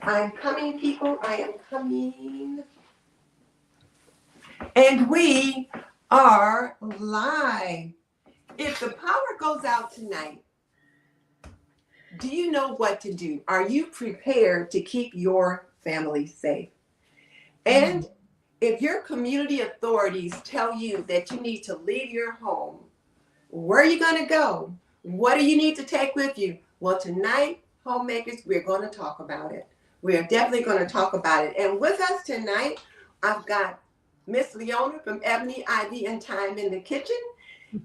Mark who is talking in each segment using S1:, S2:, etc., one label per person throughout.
S1: I'm coming, people. I am coming. And we are live. If the power goes out tonight, do you know what to do? Are you prepared to keep your family safe? And if your community authorities tell you that you need to leave your home, where are you going to go? What do you need to take with you? Well, tonight, homemakers, we're going to talk about it. We are definitely going to talk about it. And with us tonight, I've got Ms Leona from Ebony, Ivy, and Thyme in the kitchen.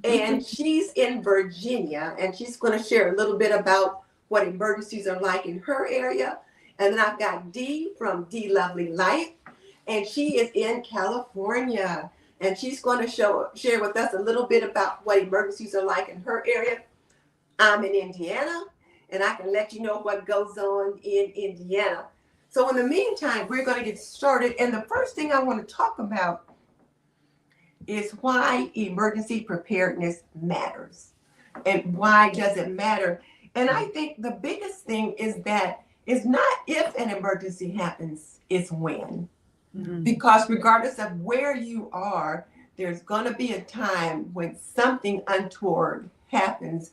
S1: And she's in Virginia, and she's going to share a little bit about what emergencies are like in her area. And then I've got Dee from DeeLovelyLife, and she is in California. And she's going to share with us a little bit about what emergencies are like in her area. I'm in Indiana, and I can let you know what goes on in Indiana. So in the meantime, we're going to get started. And the first thing I want to talk about is why emergency preparedness matters. And why does it matter? And I think the biggest thing is that it's not if an emergency happens, it's when. Because regardless of where you are, there's going to be a time when something untoward happens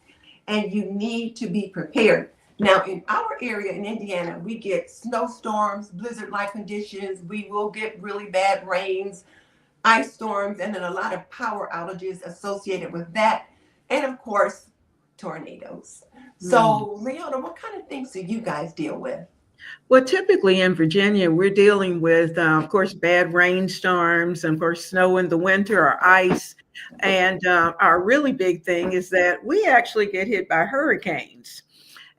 S1: and you need to be prepared. Now, in our area in Indiana, we get snowstorms, blizzard-like conditions. We will get really bad rains, ice storms, and then a lot of power outages associated with that. And of course, tornadoes. So, Leona, what kind of things do you guys deal with?
S2: Well, typically in Virginia, we're dealing with, of course, bad rainstorms and, of course, snow in the winter or ice. And our really big thing is that we actually get hit by hurricanes.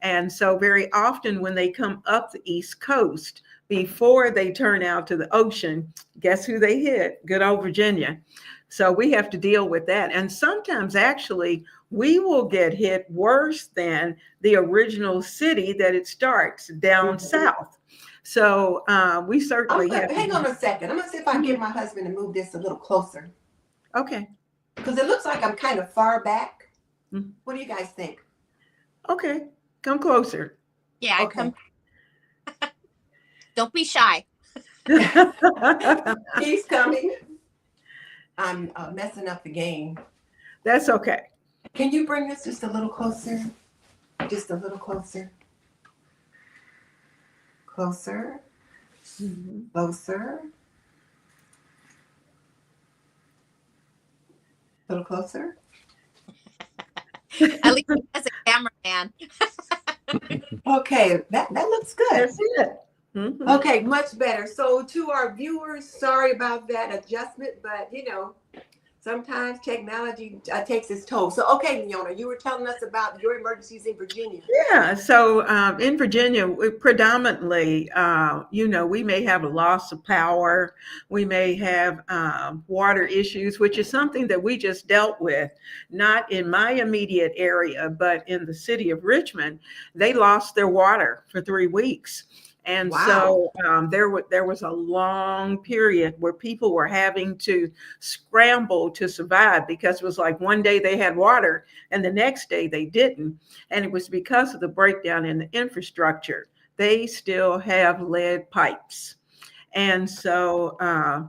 S2: And so very often when they come up the East Coast, before they turn out to the ocean, guess who they hit? Good old Virginia. So we have to deal with that. And sometimes actually we will get hit worse than the original city that it starts down south. So we certainly have
S1: hang on a second. I'm going to see if I can get my husband to move this a little closer.
S2: Okay.
S1: Because it looks like I'm kind of far back. What do you guys think?
S2: Okay. Come closer.
S3: Yeah, okay. Don't be shy.
S1: He's coming. I'm messing up the game.
S2: That's okay.
S1: Can you bring this just a little closer? Just a little closer. Closer. Closer. A little closer.
S3: At least as a cameraman.
S1: Okay, that looks good.
S2: That's it.
S1: Okay, much better. So to our viewers, sorry about that adjustment, but you know, sometimes technology takes its toll. So, okay, Leona, you were telling us about your emergencies in Virginia.
S2: Yeah, so in Virginia, we predominantly, we may have a loss of power. We may have water issues, which is something that we just dealt with, not in my immediate area, but in the city of Richmond. They lost their water for 3 weeks. And so there was a long period where people were having to scramble to survive because it was like one day they had water and the next day they didn't. And it was because of the breakdown in the infrastructure. They still have lead pipes. And so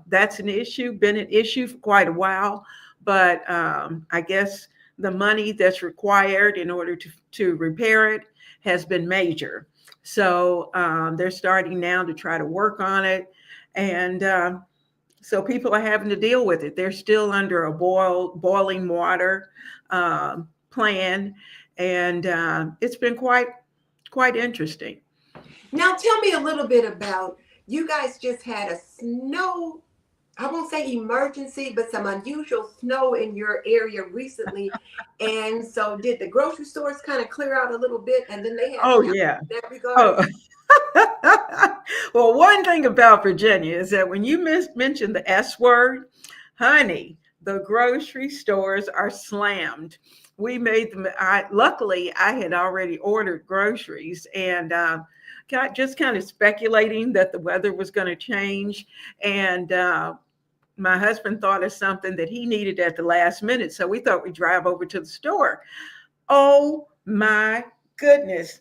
S2: that's an issue, been an issue for quite a while. But I guess the money that's required in order to repair it has been major. So they're starting now to try to work on it. And so people are having to deal with it. They're still under a boiling water plan. And it's been quite interesting.
S1: Now tell me a little bit about, you guys just had a snow, I won't say emergency, but some unusual snow in your area recently. And so did the grocery stores kind of clear out a little bit and then they had that regard?
S2: Well, one thing about Virginia is that when you mention the S word, honey, the grocery stores are slammed. We made them. Luckily, I had already ordered groceries and just kind of speculating that the weather was going to change. And my husband thought of something that he needed at the last minute. So we thought we'd drive over to the store. Oh my goodness.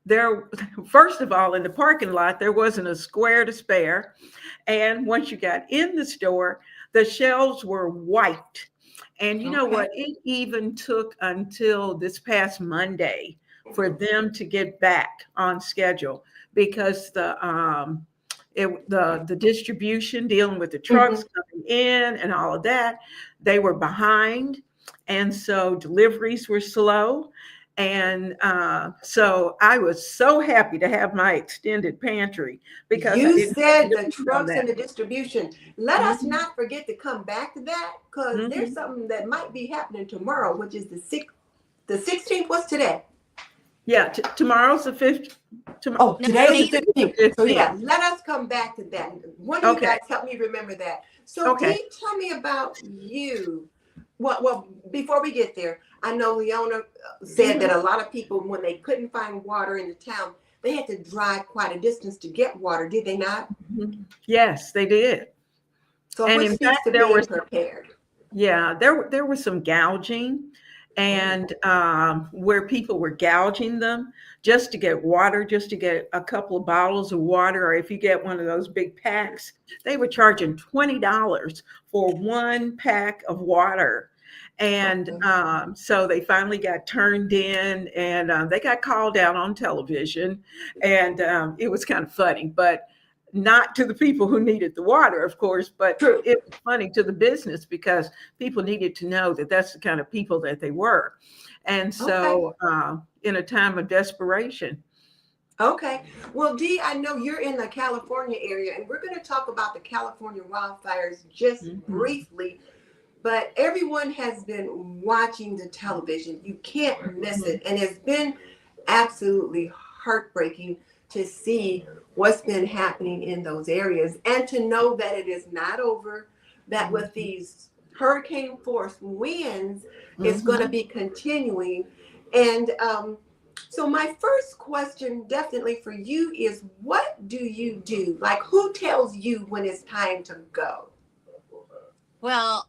S2: there, first of all, in the parking lot, there wasn't a square to spare. And once you got in the store, the shelves were white. And you know
S1: Okay.
S2: what? It even took until this past Monday for them to get back on schedule because the distribution dealing with the trucks coming in and all of that, they were behind, and so deliveries were slow. And so I was so happy to have my extended pantry because I
S1: You
S2: didn't have to
S1: said the
S2: depend on
S1: trucks
S2: that.
S1: and the distribution. Let us
S2: Mhm,
S1: not forget to come back to that because there's
S2: mhm.
S1: something that might be happening tomorrow, which is the 16th. What's today?
S2: Yeah, tomorrow's the 5th.
S1: Oh,
S3: No,
S1: today's the
S3: today's
S1: 15th. So
S2: 15th.
S1: yeah, let us come back to that. One of you
S2: Okay,
S1: guys help me remember that. So
S2: okay.
S1: Dee, tell me about you. Well, before we get there, I know Leona said that
S2: Mhm,
S1: a lot of people, when they couldn't find water in the town, they had to drive quite a distance to get water, did they not?
S2: mhm. Yes, they did.
S1: So
S2: And
S1: which
S2: in
S1: speaks
S2: fact,
S1: to
S2: there
S1: being
S2: was
S1: prepared.
S2: yeah, there was some gouging, and where people were gouging them just to get water, just to get a couple of bottles of water, or if you get one of those big packs, they were charging $20 for one pack of water. And
S1: Okay.
S2: so they finally got turned in, and they got called out on television, and it was kind of funny, but not to the people who needed the water, of course, but
S1: True.
S2: it was funny to the business because people needed to know that that's the kind of people that they were. And
S1: Okay.
S2: so, in a time of desperation.
S1: Okay. Well, Dee, I know you're in the California area, and we're going to talk about the California wildfires just
S2: Mhm,
S1: briefly. But everyone has been watching the television. You can't miss
S2: mhm,
S1: it. And it's been absolutely heartbreaking to see what's been happening in those areas and to know that it is not over, that with
S2: mhm,
S1: these hurricane force winds, it's going to
S2: mhm.
S1: be continuing. And so, my first question, definitely for you, is what do you do? Like, who tells you when it's time to go?
S3: well,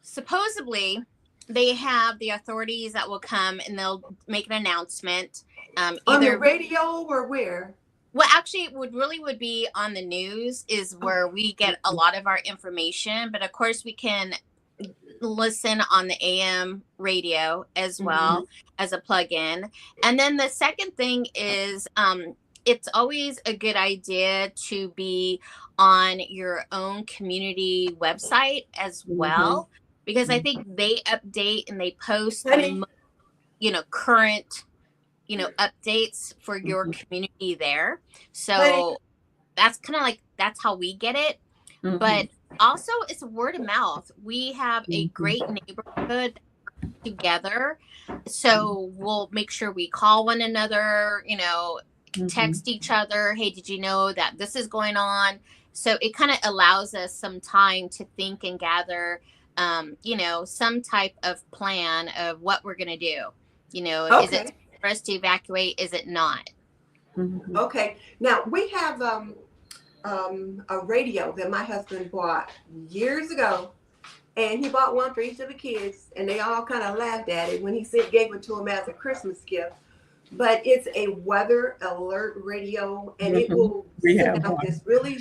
S3: supposedly they have the authorities that will come and they'll make an announcement.
S1: On the
S3: Either
S1: radio or where?
S3: Well, actually, it would be on the news is
S1: Oh,
S3: where we get a lot of our information, but of course we can listen on the AM radio as
S1: mhm.
S3: well as a plug-in. And then the second thing is it's always a good idea to be on your own community website as
S2: Mhm,
S3: well, because I
S2: mhm,
S3: think they update and they post the
S1: Honey,
S3: current updates for your
S2: mhm,
S3: community there.
S1: honey.
S3: So that's kind of like that's how we get it.
S2: mhm,
S3: But also it's word of mouth. We have a
S2: mhm,
S3: great neighborhood together. So we'll make sure we call one another,
S2: mhm.
S3: text each other, hey, did you know that this is going on? So it kind of allows us some time to think and gather some type of plan of what we're going to do. Is it
S1: Okay,
S3: for us to evacuate? Is it not?
S2: Mhm,
S1: okay. Now we have a radio that my husband bought years ago, and he bought one for each of the kids, and they all kind of laughed at it when he said gave it to him as a Christmas gift. But it's a weather alert radio, and it
S2: mhm.
S1: will
S2: We
S1: send
S2: have
S1: out this
S2: one.
S1: really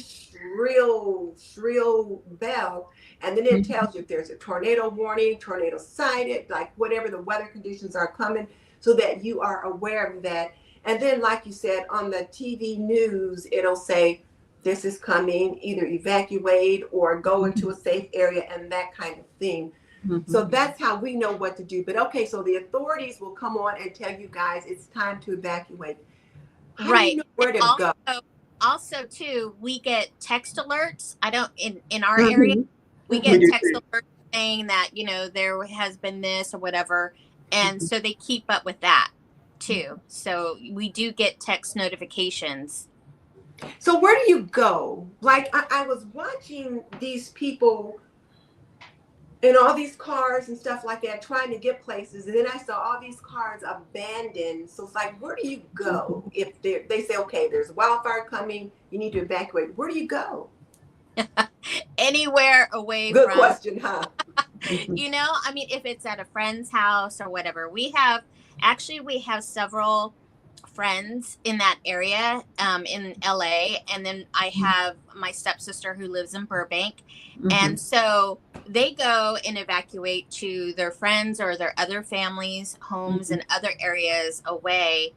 S1: shrill bell, and then it
S2: Mhm,
S1: tells you if there's a tornado warning, tornado sighted, like whatever the weather conditions are coming, so that you are aware of that. And then, like you said, on the TV news, it'll say this is coming, either evacuate or go into
S2: mhm,
S1: a safe area, and that kind of thing. So
S2: mhm.
S1: that's how we know what to do. But okay, so the authorities will come on and tell you guys it's time to evacuate. How do you
S3: Right.
S1: know
S3: And
S1: where to go?
S3: also too, we get text alerts. I don't in our area,
S2: Mhm.
S3: we
S2: We
S3: get
S1: Mhm.
S2: do
S3: text
S2: too.
S3: alerts saying that, there has been this or whatever. And so they keep up with that too. So we do get text notifications.
S1: So where do you go? Like I was watching these people in all these cars and stuff like that trying to get places, and then I saw all these cars abandoned. So it's like, where do you go
S2: Mhm.
S1: if they say, okay, there's a wildfire coming, you need to evacuate? Where do you go?
S3: Anywhere away
S1: Good
S3: from,
S1: question, huh?
S2: Mhm.
S3: I mean, if it's at a friend's house or whatever, we have several friends in that area in LA, and then I have my stepsister who lives in Burbank. And so they go and evacuate to their friends or their other families' homes in other areas away.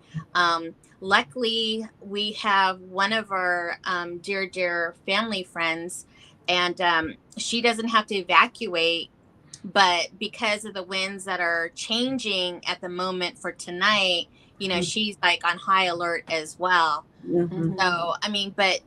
S3: Luckily, we have one of our dear family friends, and she doesn't have to evacuate. But because of the winds that are changing at the moment for tonight, you know, she's like on high alert as well. So, I mean, but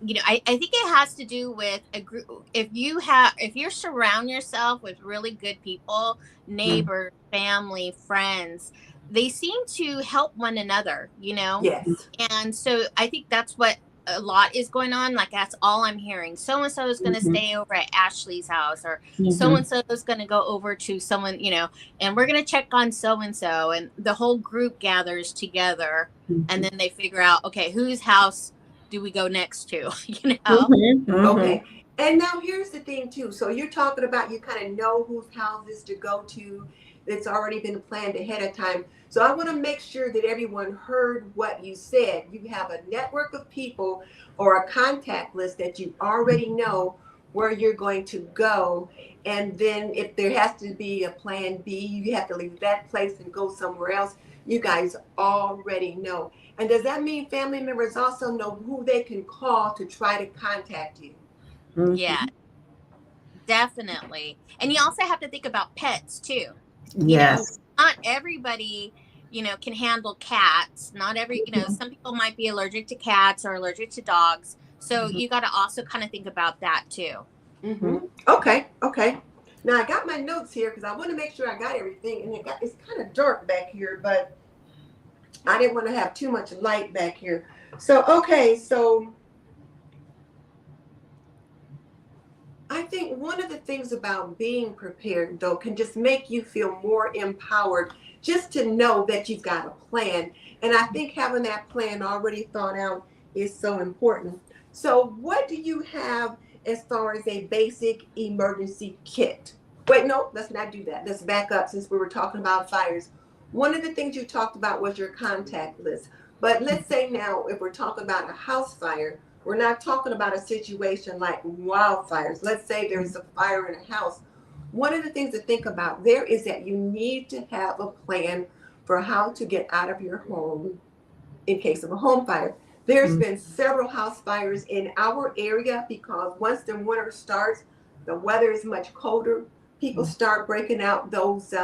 S3: you know, I think it has to do with a group. If you surround yourself with really good people, neighbors, family, friends, they seem to help one another, you know?
S1: Yes.
S3: And so I think that's what a lot is going on. Like, that's all I'm hearing. So and so is going to stay over at Ashley's house, or so and so is going to go over to someone, you know, and we're going to check on so and so. And the whole group gathers together, and then they figure out, okay, whose house do we go next to? You know?
S1: Okay. And now here's the thing too. So you're talking about, you kind of know whose houses to go to. It's already been planned ahead of time. So I want to make sure that everyone heard what you said. You have a network of people or a contact list that you already know where you're going to go. And then if there has to be a plan B, you have to leave that place and go somewhere else. You guys already know. And does that mean family members also know who they can call to try to contact you?
S3: Yeah, definitely. And you also have to think about pets too. You know,
S2: Yes.
S3: not everybody, you know, can handle cats. Not every, you know, some people might be allergic to cats or allergic to dogs. So you got to also kind of think about that too.
S1: Okay. Now I got my notes here because I want to make sure I got everything. And it's kind of dark back here, but I didn't want to have too much light back here. So, okay. So I think one of the things about being prepared, though, can just make you feel more empowered just to know that you've got a plan. And I think having that plan already thought out is so important. So, what do you have as far as a basic emergency kit? Wait, no, let's not do that. Let's back up since we were talking about fires. One of the things you talked about was your contact list. But let's say now, if we're talking about a house fire, we're not talking about a situation like wildfires. Let's say there's a fire in a house. One of the things to think about there is that you need to have a plan for how to get out of your home in case of a home fire. There's been several house fires in our area because once the winter starts, the weather is much colder. People start breaking out those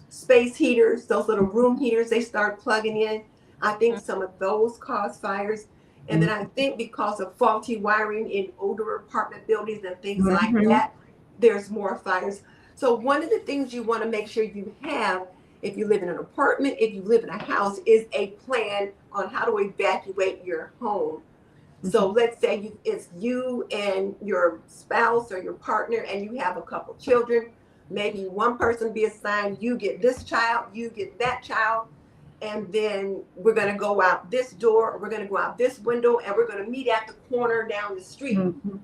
S1: space heaters, those little room heaters they start plugging in. I think some of those cause fires. And then I think because of faulty wiring in older apartment buildings and things like that, there's more fires. So one of the things you want to make sure you have, if you live in an apartment, if you live in a house, is a plan on how to evacuate your home. So let's say it's you and your spouse or your partner, and you have a couple children. Maybe one person be assigned, you get this child, you get that child. And then we're going to go out this door, or we're going to go out this window, and we're going to meet at the corner down the street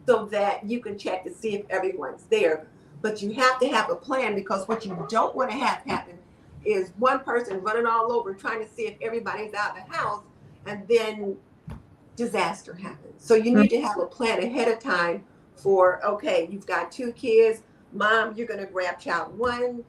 S1: so that you can check to see if everyone's there. But you have to have a plan, because what you don't want to have happen is one person running all over trying to see if everybody's out of the house, and then disaster happens. So you need to have a plan ahead of time for, okay, you've got 2 kids. Mom, you're going to grab child 1.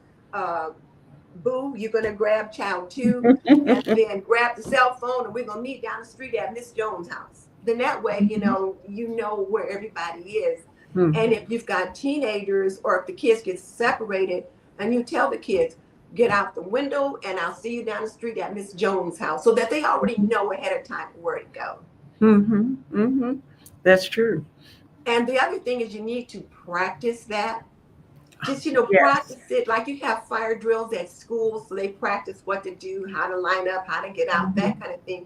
S1: Boo, you're going to grab child 2, and then grab the cell phone, and we're going to meet down the street at Miss Jones' house. Then that way, you know where everybody is. And if you've got teenagers, or if the kids get separated, and you tell the kids, get out the window, and I'll see you down the street at Miss Jones' house, so that they already know ahead of time where to go.
S2: That's true.
S1: And the other thing is you need to practice that. Just,
S2: Yes.
S1: practice it. Like you have fire drills at school, so they practice what to do, how to line up, how to get out, that kind of thing.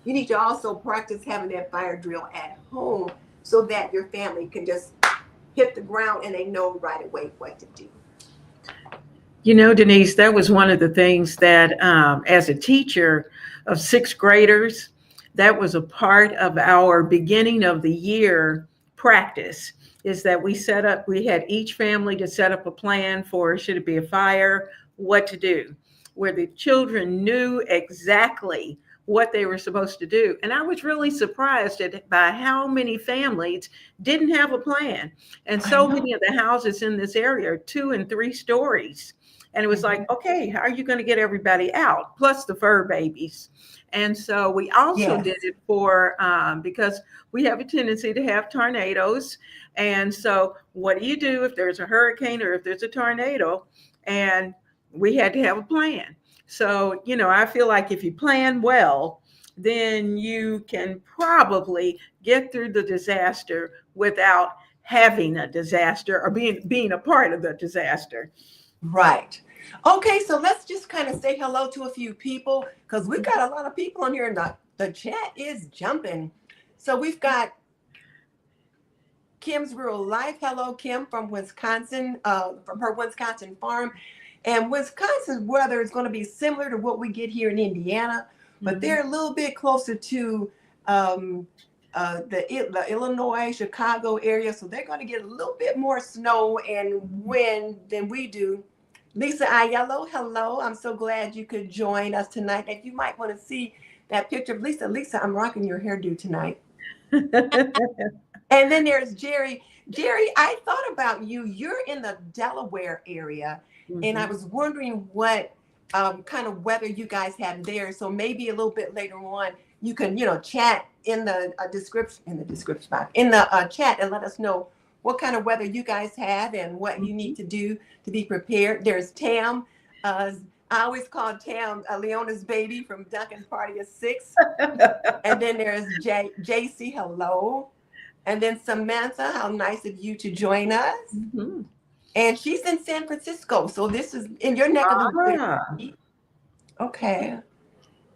S1: You need to also practice having that fire drill at home so that your family can just hit the ground and they know right away what to do.
S2: You know, Denise, that was one of the things that as a teacher of 6th graders, that was a part of our beginning of the year practice, is that we had each family to set up a plan for, should it be a fire, what to do. where the children knew exactly what they were supposed to do. And I was really surprised by how many families didn't have a plan. And
S1: I
S2: so
S1: know.
S2: many of the houses in this area are 2 and 3 stories. And it was like, okay, how are you going to get everybody out? Plus the fur babies. And so we also
S1: Yes.
S2: did it for, because we have a tendency to have tornadoes. And so what do you do if there's a hurricane or if there's a tornado? And we had to have a plan. So, I feel like if you plan well, then you can probably get through the disaster without having a disaster or being a part of the disaster.
S1: Right. Okay, so let's just kind of say hello to a few people because we've got a lot of people on here and the chat is jumping. So we've got Kim's Rural Life. Hello, Kim from Wisconsin, from her Wisconsin farm. And Wisconsin's weather is going to be similar to what we get here in Indiana, but they're a little bit closer to the Illinois, Chicago area. So they're going to get a little bit more snow and wind than we do. Lisa Ayello, hello. I'm so glad you could join us tonight. And you might want to see that picture of Lisa. Lisa, I'm rocking your hairdo tonight. And then there's Jerry. Jerry, I thought about you. You're in the Delaware area. And I was wondering what kind of weather you guys have there. So maybe a little bit later on, you can, chat in the description, box, in the chat and let us know what kind of weather you guys have and what you need to do to be prepared. There's Tam. I always call Tam Leona's baby from Duncan's Party of Six. And then there's JC, hello. And then Samantha, how nice of you to join us. And she's in San Francisco. So this is in your neck of the woods. Okay.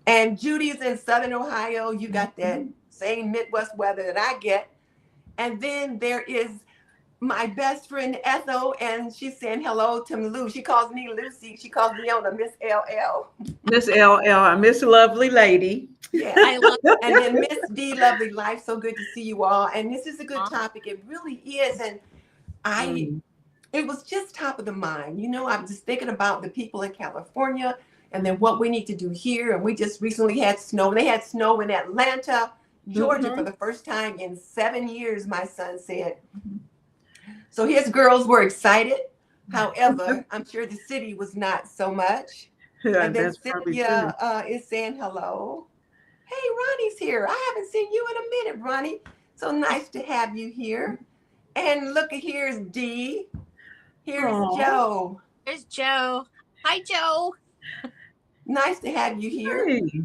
S1: And Judy's in Southern Ohio. You got that same Midwest weather that I get. And then there is my best friend Ethel, and she's saying hello to Lou. She calls me Lucy. She calls Leona Miss LL.
S2: Miss LL, Miss Lovely Lady.
S1: Yeah, I love it. And then Ms DeeLovelyLife. So good to see you all. And this is a good topic. It really is. And it was just top of the mind. I was just thinking about the people in California and then what we need to do here. And we just recently had snow. They had snow in Atlanta, Georgia for the first time in 7 years, my son said. So his girls were excited. However, I'm sure the city was not so much.
S2: Yeah,
S1: and then Cynthia is saying hello. Hey, Ronnie's here. I haven't seen you in a minute, Ronnie. So nice to have you here. And look, here's Dee. Here's Joe.
S3: There's Joe. Hi, Joe.
S1: Nice to have you here.
S2: Hey.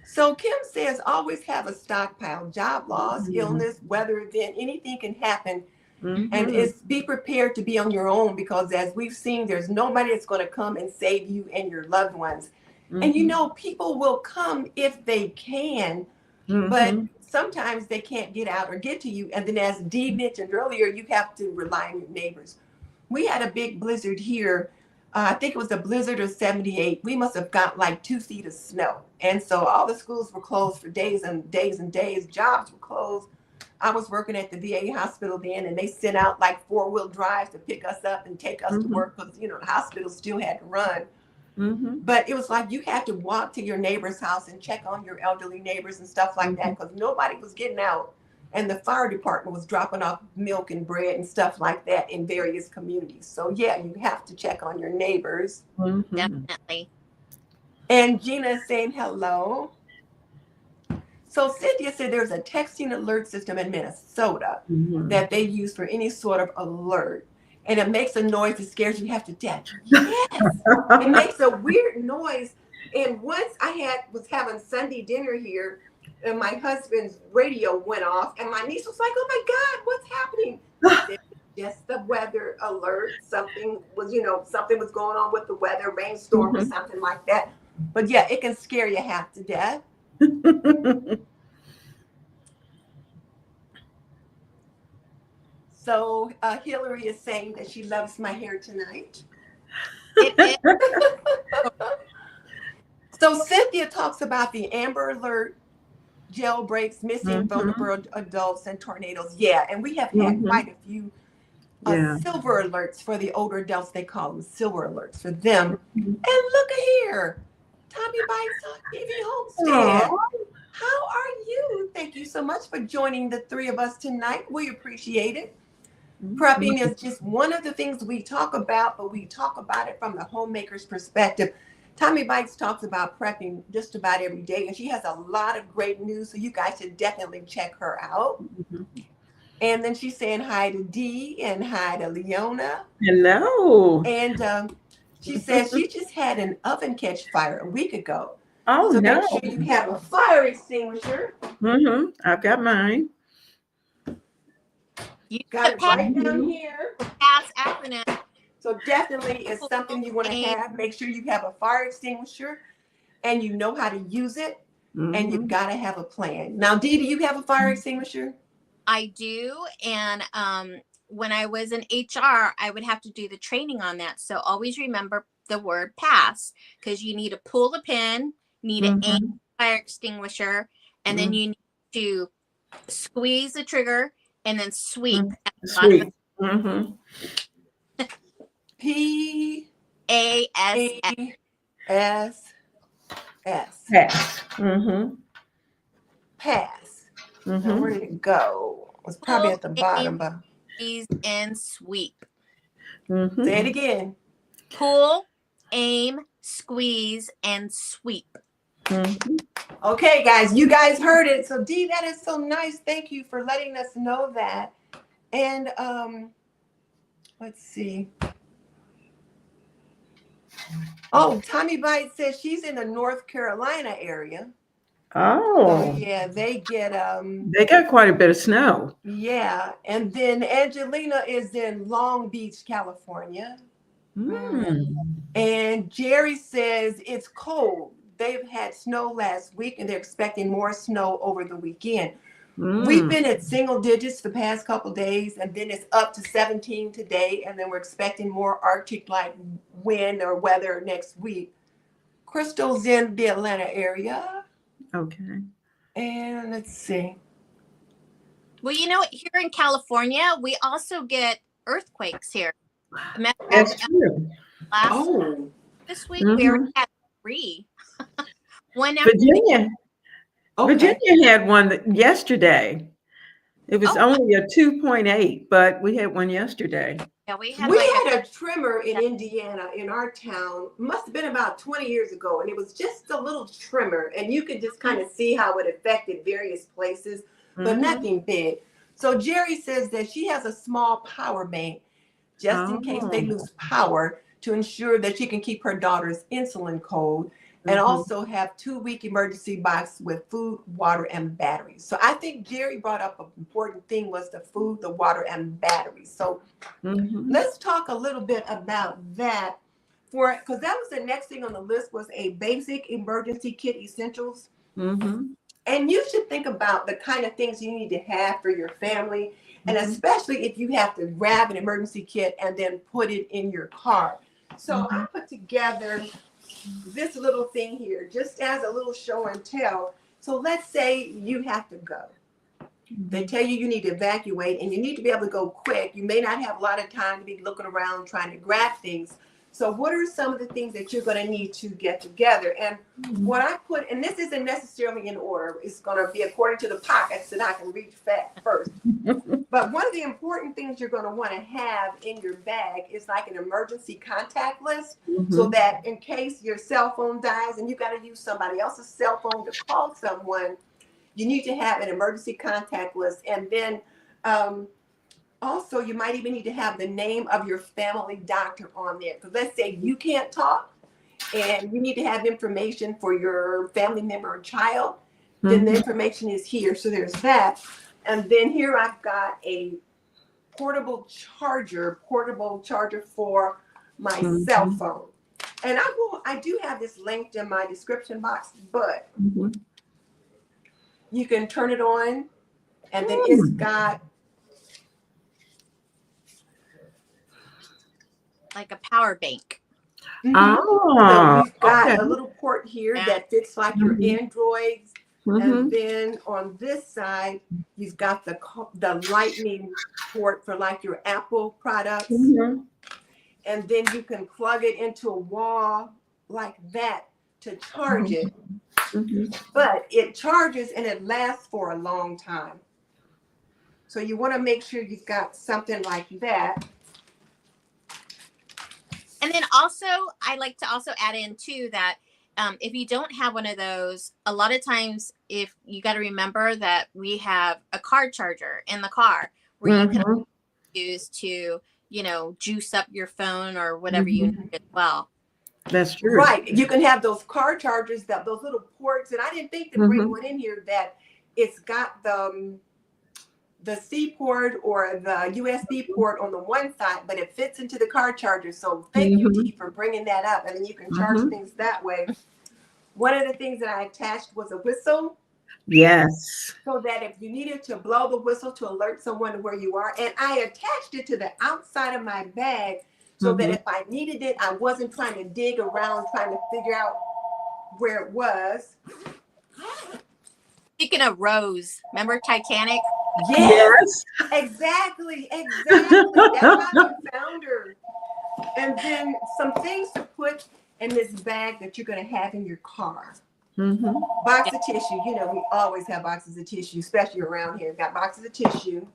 S1: So Kim says, always have a stockpile. Job loss, illness, weather event, anything can happen. And it's be prepared to be on your own because as we've seen, there's nobody that's going to come and save you and your loved ones. And people will come if they can, but sometimes they can't get out or get to you. And then as Dee mentioned earlier, you have to rely on your neighbors. We had a big blizzard here. I think it was a blizzard of 78. We must have got like 2 feet of snow. And so all the schools were closed for days and days and days. Jobs were closed. I was working at the VA hospital then, and they sent out like 4-wheel drives to pick us up and take us to work because, the hospital still had to run. But it was like you had to walk to your neighbor's house and check on your elderly neighbors and stuff like that because nobody was getting out. And the fire department was dropping off milk and bread and stuff like that in various communities. So, yeah, you have to check on your neighbors.
S3: Definitely.
S1: And Gina is saying hello. So Cynthia said there's a texting alert system in Minnesota that they use for any sort of alert. And it makes a noise that scares you half to death. Yes, it makes a weird noise. And once I was having Sunday dinner here, and my husband's radio went off, and my niece was like, "Oh my God, what's happening?" I said, just the weather alert. Something was going on with the weather, rainstorm or something like that. But yeah, it can scare you half to death. So Hillary is saying that she loves my hair tonight. So Cynthia talks about the Amber Alert, jailbreaks, missing vulnerable adults, and tornadoes. Yeah, and we have had quite a few
S2: Yeah.
S1: silver alerts for the older adults. They call them silver alerts for them.
S2: Mhm.
S1: And look at here, Tommy Bites on TV Homestead.
S2: Aw.
S1: How are you? Thank you so much for joining the three of us tonight. We appreciate it. Prepping is just one of the things we talk about, but we talk about it from the homemaker's perspective. Tommy Bites talks about prepping just about every day, and she has a lot of great news, so you guys should definitely check her out.
S2: Mhm.
S1: And then she's saying hi to Dee and hi to Leona.
S2: Hello.
S1: And she says she just had an oven catch fire a week ago.
S2: Oh,
S1: So
S2: no.
S1: make sure you have a fire extinguisher.
S2: I've got mine.
S3: You
S1: Got it
S3: put
S1: right down here.
S3: PASS acronym.
S1: So definitely it's something you want to have. Make sure you have a fire extinguisher and you know how to use it. And you've got to have a plan. Now, Dee, do you have a fire extinguisher?
S3: I do. And when I was in HR, I would have to do the training on that. So always remember the word pass, because you need to pull the pin, need to aim the fire extinguisher, and then you need to squeeze the trigger and then sweep at the bottom.
S2: Sweet.
S3: PASS.
S1: Pass.
S2: Pass.
S1: Pass. Now, where did it go? It was probably at the bottom. But
S3: Squeeze and sweep.
S1: say it again.
S3: Pull, aim, squeeze, and sweep.
S1: Okay, guys, you guys heard it. So, Dee, that is so nice. Thank you for letting us know that. And let's see. Oh, Tommy Bite says she's in the North Carolina area.
S2: Oh.
S1: So, yeah, they get
S2: They got quite a bit of snow.
S1: Yeah, and then Angelina is in Long Beach, California. And Jerry says it's cold. They've had snow last week and they're expecting more snow over the weekend. We've been at single digits the past couple days, and then it's up to 17 today, and then we're expecting more Arctic-like wind or weather next week. Crystal's in the Atlanta area.
S2: Okay.
S1: And let's see.
S3: Well, you know, here in California, we also get earthquakes here.
S2: That's true.
S3: This week we already had 3. One after
S2: Virginia. Virginia had one yesterday. It was only a 2.8, but we had one yesterday.
S3: Yeah, we had
S1: a tremor in Indiana in our town. Must have been about 20 years ago, and it was just a little tremor, and you could just kind of see how it affected various places, but nothing big. So Jerry says that she has a small power bank just in case they lose power, to ensure that she can keep her daughter's insulin cold, and also have 2-week emergency box with food, water, and batteries. So I think Jerry brought up an important thing, was the food, the water, and batteries. So let's talk a little bit about that, because that was the next thing on the list, was a basic emergency kit essentials. And you should think about the kind of things you need to have for your family, and especially if you have to grab an emergency kit and then put it in your car. So I put together this little thing here, just as a little show and tell. So let's say you have to go. They tell you you need to evacuate, and you need to be able to go quick. You may not have a lot of time to be looking around trying to grab things. So what are some of the things that you're going to need to get together? And what I put, and this isn't necessarily in order, it's going to be according to the pockets that I can reach first. But one of the important things you're going to want to have in your bag is like an emergency contact list, so that in case your cell phone dies and you got to use somebody else's cell phone to call someone, you need to have an emergency contact list. And then also, you might even need to have the name of your family doctor on there. Because let's say you can't talk and you need to have information for your family member or child, then the information is here. So there's that. And then here I've got a portable charger for my cell phone. And I do have this linked in my description box, but you can turn it on, and then it's got
S3: like a power bank.
S1: So we've got a little port here that fits like your Androids, And then on this side, you've got the lightning port for like your Apple products. And then you can plug it into a wall like that to charge it. But it charges and it lasts for a long time. So you want to make sure you've got something like that.
S3: And then also, I like to also add in too that if you don't have one of those, a lot of times, if you got to remember that we have a car charger in the car where you can use to, you know, juice up your phone or whatever you need as well.
S2: That's true.
S1: Right. You can have those car chargers, those little ports. And I didn't think to bring one in here that it's got the C port or the USB port on the one side, but it fits into the car charger. So thank you, Dee, for bringing that up. And then you can charge things that way. One of the things that I attached was a whistle.
S2: Yes.
S1: So that if you needed to blow the whistle to alert someone where you are. And I attached it to the outside of my bag so that if I needed it, I wasn't trying to dig around trying to figure out where it was.
S3: Speaking of Rose, remember Titanic?
S1: Yes. Exactly. That's how you found her. And then some things to put in this bag that you're going to have in your car. Box of tissue. You know, we always have boxes of tissue, especially around here. We've got boxes of tissue.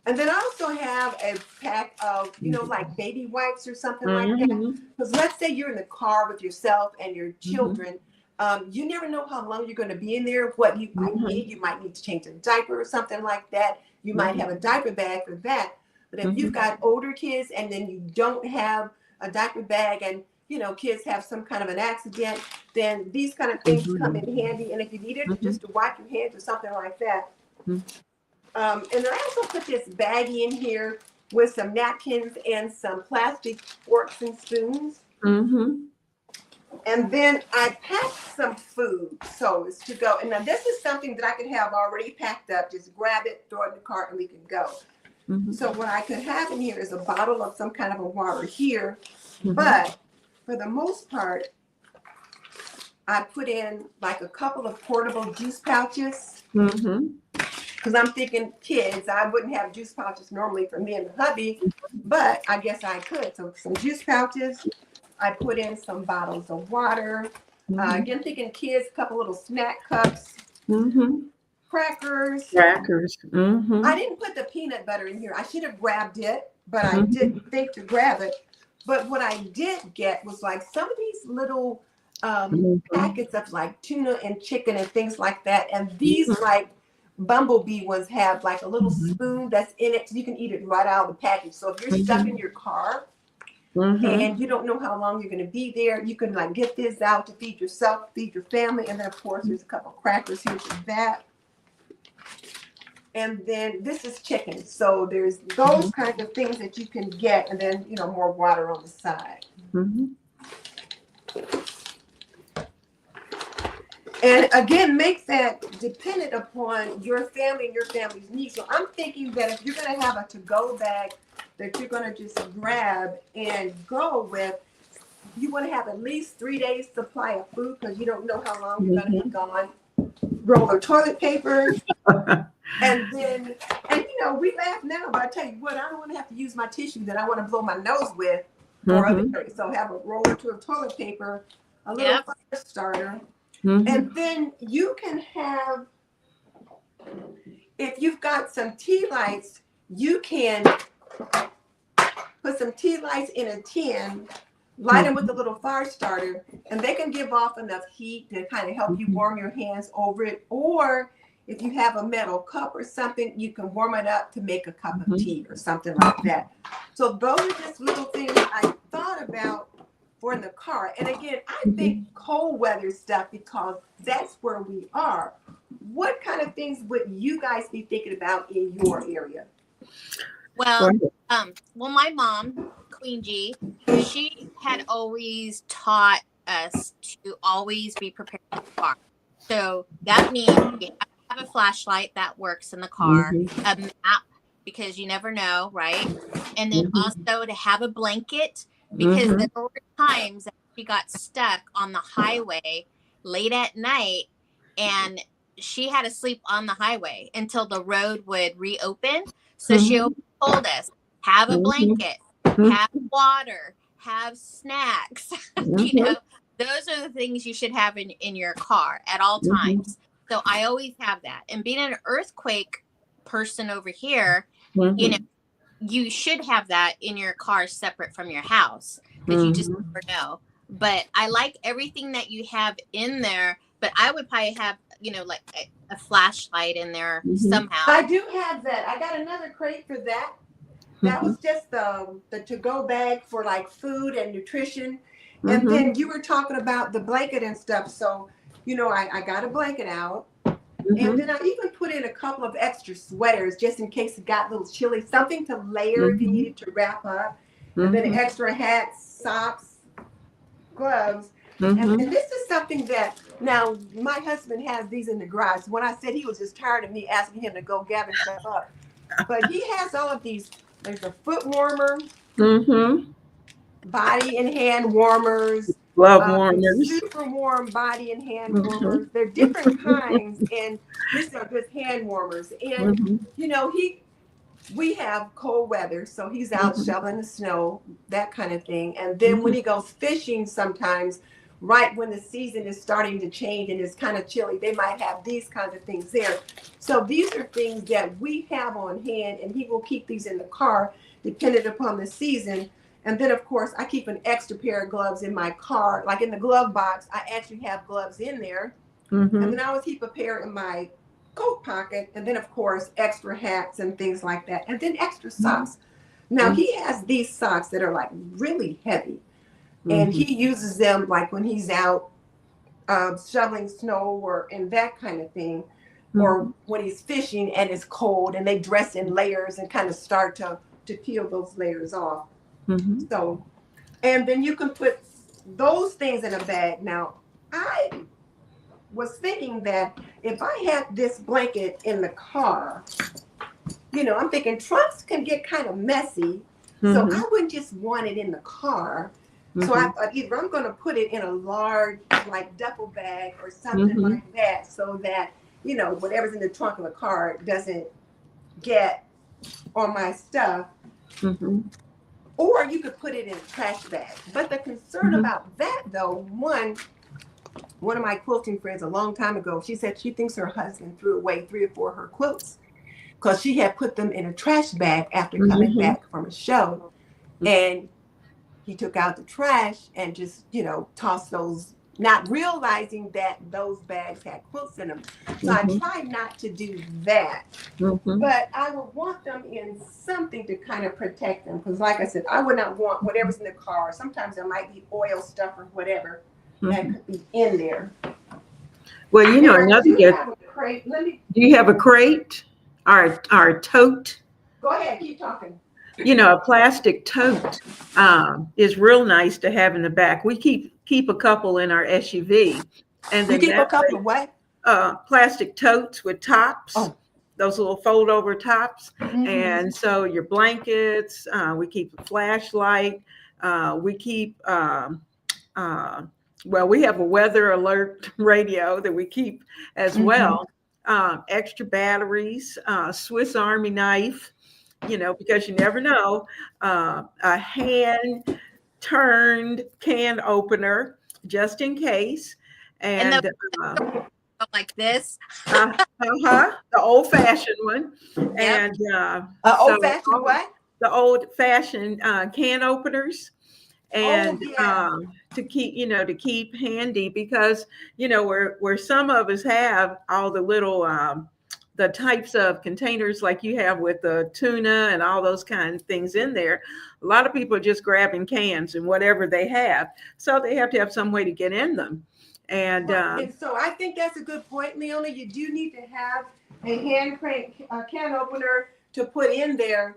S1: And then I also have a pack of, you know, like baby wipes or something like that. Because let's say you're in the car with yourself and your children. You never know how long you're going to be in there, what you might need. You might need to change a diaper or something like that. You might have a diaper bag for that. But if you've got older kids and then you don't have a diaper bag and, you know, kids have some kind of an accident, then these kind of things come in handy. And if you need it just to wipe your hands or something like that. And then I also put this baggie in here with some napkins and some plastic forks and spoons. And then I packed some food, so it's to go. And now this is something that I could have already packed up. Just grab it, throw it in the cart, and we can go. So what I could have in here is a bottle of some kind of a water here. But for the most part, I put in like a couple of portable juice pouches. Because I'm thinking kids, I wouldn't have juice pouches normally for me and the hubby, but I guess I could. So some juice pouches. I put in some bottles of water. Again, thinking kids, a couple little snack cups. Crackers. I didn't put the peanut butter in here. I should have grabbed it, but I didn't think to grab it. But what I did get was like some of these little packets of like tuna and chicken and things like that. And these like bumblebee ones have like a little spoon that's in it so you can eat it right out of the package. So if you're stuck in your car and you don't know how long you're going to be there, you can like get this out to feed yourself, feed your family. And then of course there's a couple of crackers here for that. And then this is chicken. So there's those kinds of things that you can get. And then, you know, more water on the side. And again, make that dependent upon your family and your family's needs. So I'm thinking that if you're going to have a to-go bag that you're going to just grab and go with, you want to have at least 3 days supply of food because you don't know how long you're going to be gone. Roll of toilet paper. And then, and you know, we laugh now, but I tell you what, I don't want to have to use my tissue that I want to blow my nose with. Or other things. So have a roll or two of toilet paper, a little fire starter. And then you can have, if you've got some tea lights, you can put some tea lights in a tin, light them with a little fire starter, and they can give off enough heat to kind of help you warm your hands over it. Or if you have a metal cup or something, you can warm it up to make a cup of tea or something like that. So those are just little things I thought about for in the car. And again, I think cold weather stuff because that's where we are. What kind of things would you guys be thinking about in your area?
S3: Well, my mom, Queen G, she had always taught us to always be prepared in the car. So that means you have a flashlight that works in the car, a map because you never know, right? And then also to have a blanket because there were times that we got stuck on the highway late at night and she had to sleep on the highway until the road would reopen. So she always told us, have a blanket, have water, have snacks. You know, those are the things you should have in your car at all times. So I always have that. And being an earthquake person over here, you know, you should have that in your car separate from your house, because you just never know. But I like everything that you have in there, but I would probably have, you know, like a flashlight in there somehow.
S1: I do have that. I got another crate for that. That was just the to-go bag for like food and nutrition. And then you were talking about the blanket and stuff. So, you know, I got a blanket out. And then I even put in a couple of extra sweaters just in case it got a little chilly. Something to layer if you needed to wrap up. And then extra hats, socks, gloves. And this is something that, now my husband has these in the garage. When I said he was just tired of me asking him to go gather stuff up. But he has all of these. There's a foot warmer, body and hand warmers,
S2: glove warmers,
S1: super warm body and hand warmers. They're different kinds, and these are just hand warmers. And you know, we have cold weather, so he's out shoveling the snow, that kind of thing. And then when he goes fishing, sometimes right when the season is starting to change and it's kind of chilly, they might have these kinds of things there. So these are things that we have on hand, and he will keep these in the car depending upon the season. And then, of course, I keep an extra pair of gloves in my car. Like in the glove box, I actually have gloves in there. And then I always keep a pair in my coat pocket. And then, of course, extra hats and things like that. And then extra socks. Now, he has these socks that are like really heavy. And he uses them like when he's out shoveling snow or and that kind of thing. Or when he's fishing and it's cold and they dress in layers and kind of start to peel those layers off. So, and then you can put those things in a bag. Now, I was thinking that if I had this blanket in the car, you know, I'm thinking trunks can get kind of messy. So I wouldn't just want it in the car. So I thought either I'm going to put it in a large, like duffel bag or something like that, so that, you know, whatever's in the trunk of the car doesn't get on my stuff. Or you could put it in a trash bag. But the concern about that, though, one of my quilting friends a long time ago, she said she thinks her husband threw away 3 or 4 of her quilts because she had put them in a trash bag after coming back from a show. And he took out the trash and just, you know, tossed those, not realizing that those bags had quilts in them. So I tried not to do that. But I would want them in something to kind of protect them. Because like I said, I would not want whatever's in the car. Sometimes there might be oil stuff or whatever that could be in there.
S2: Well, you know, another
S1: do
S2: good.
S1: have a crate.
S2: Do you have a crate? Our tote?
S1: Go ahead, keep talking.
S2: You know, a plastic tote is real nice to have in the back. We keep a couple in our SUV, and then
S1: you keep a couple of what?
S2: Plastic totes with tops. Those little fold over tops. And so your blankets, we keep a flashlight, we keep well, we have a weather alert radio that we keep as well. Extra batteries, Swiss Army knife, you know, because you never know, a hand turned can opener just in case. And
S3: like this.
S2: The old fashioned one. And
S1: old fashioned what?
S2: The old fashioned can openers. And to keep handy, because, you know, where some of us have all the little the types of containers like you have with the tuna and all those kind of things in there, a lot of people are just grabbing cans and whatever they have. So they have to have some way to get in them. And
S1: so I think that's a good point, Leona. You do need to have a hand crank can opener to put in there.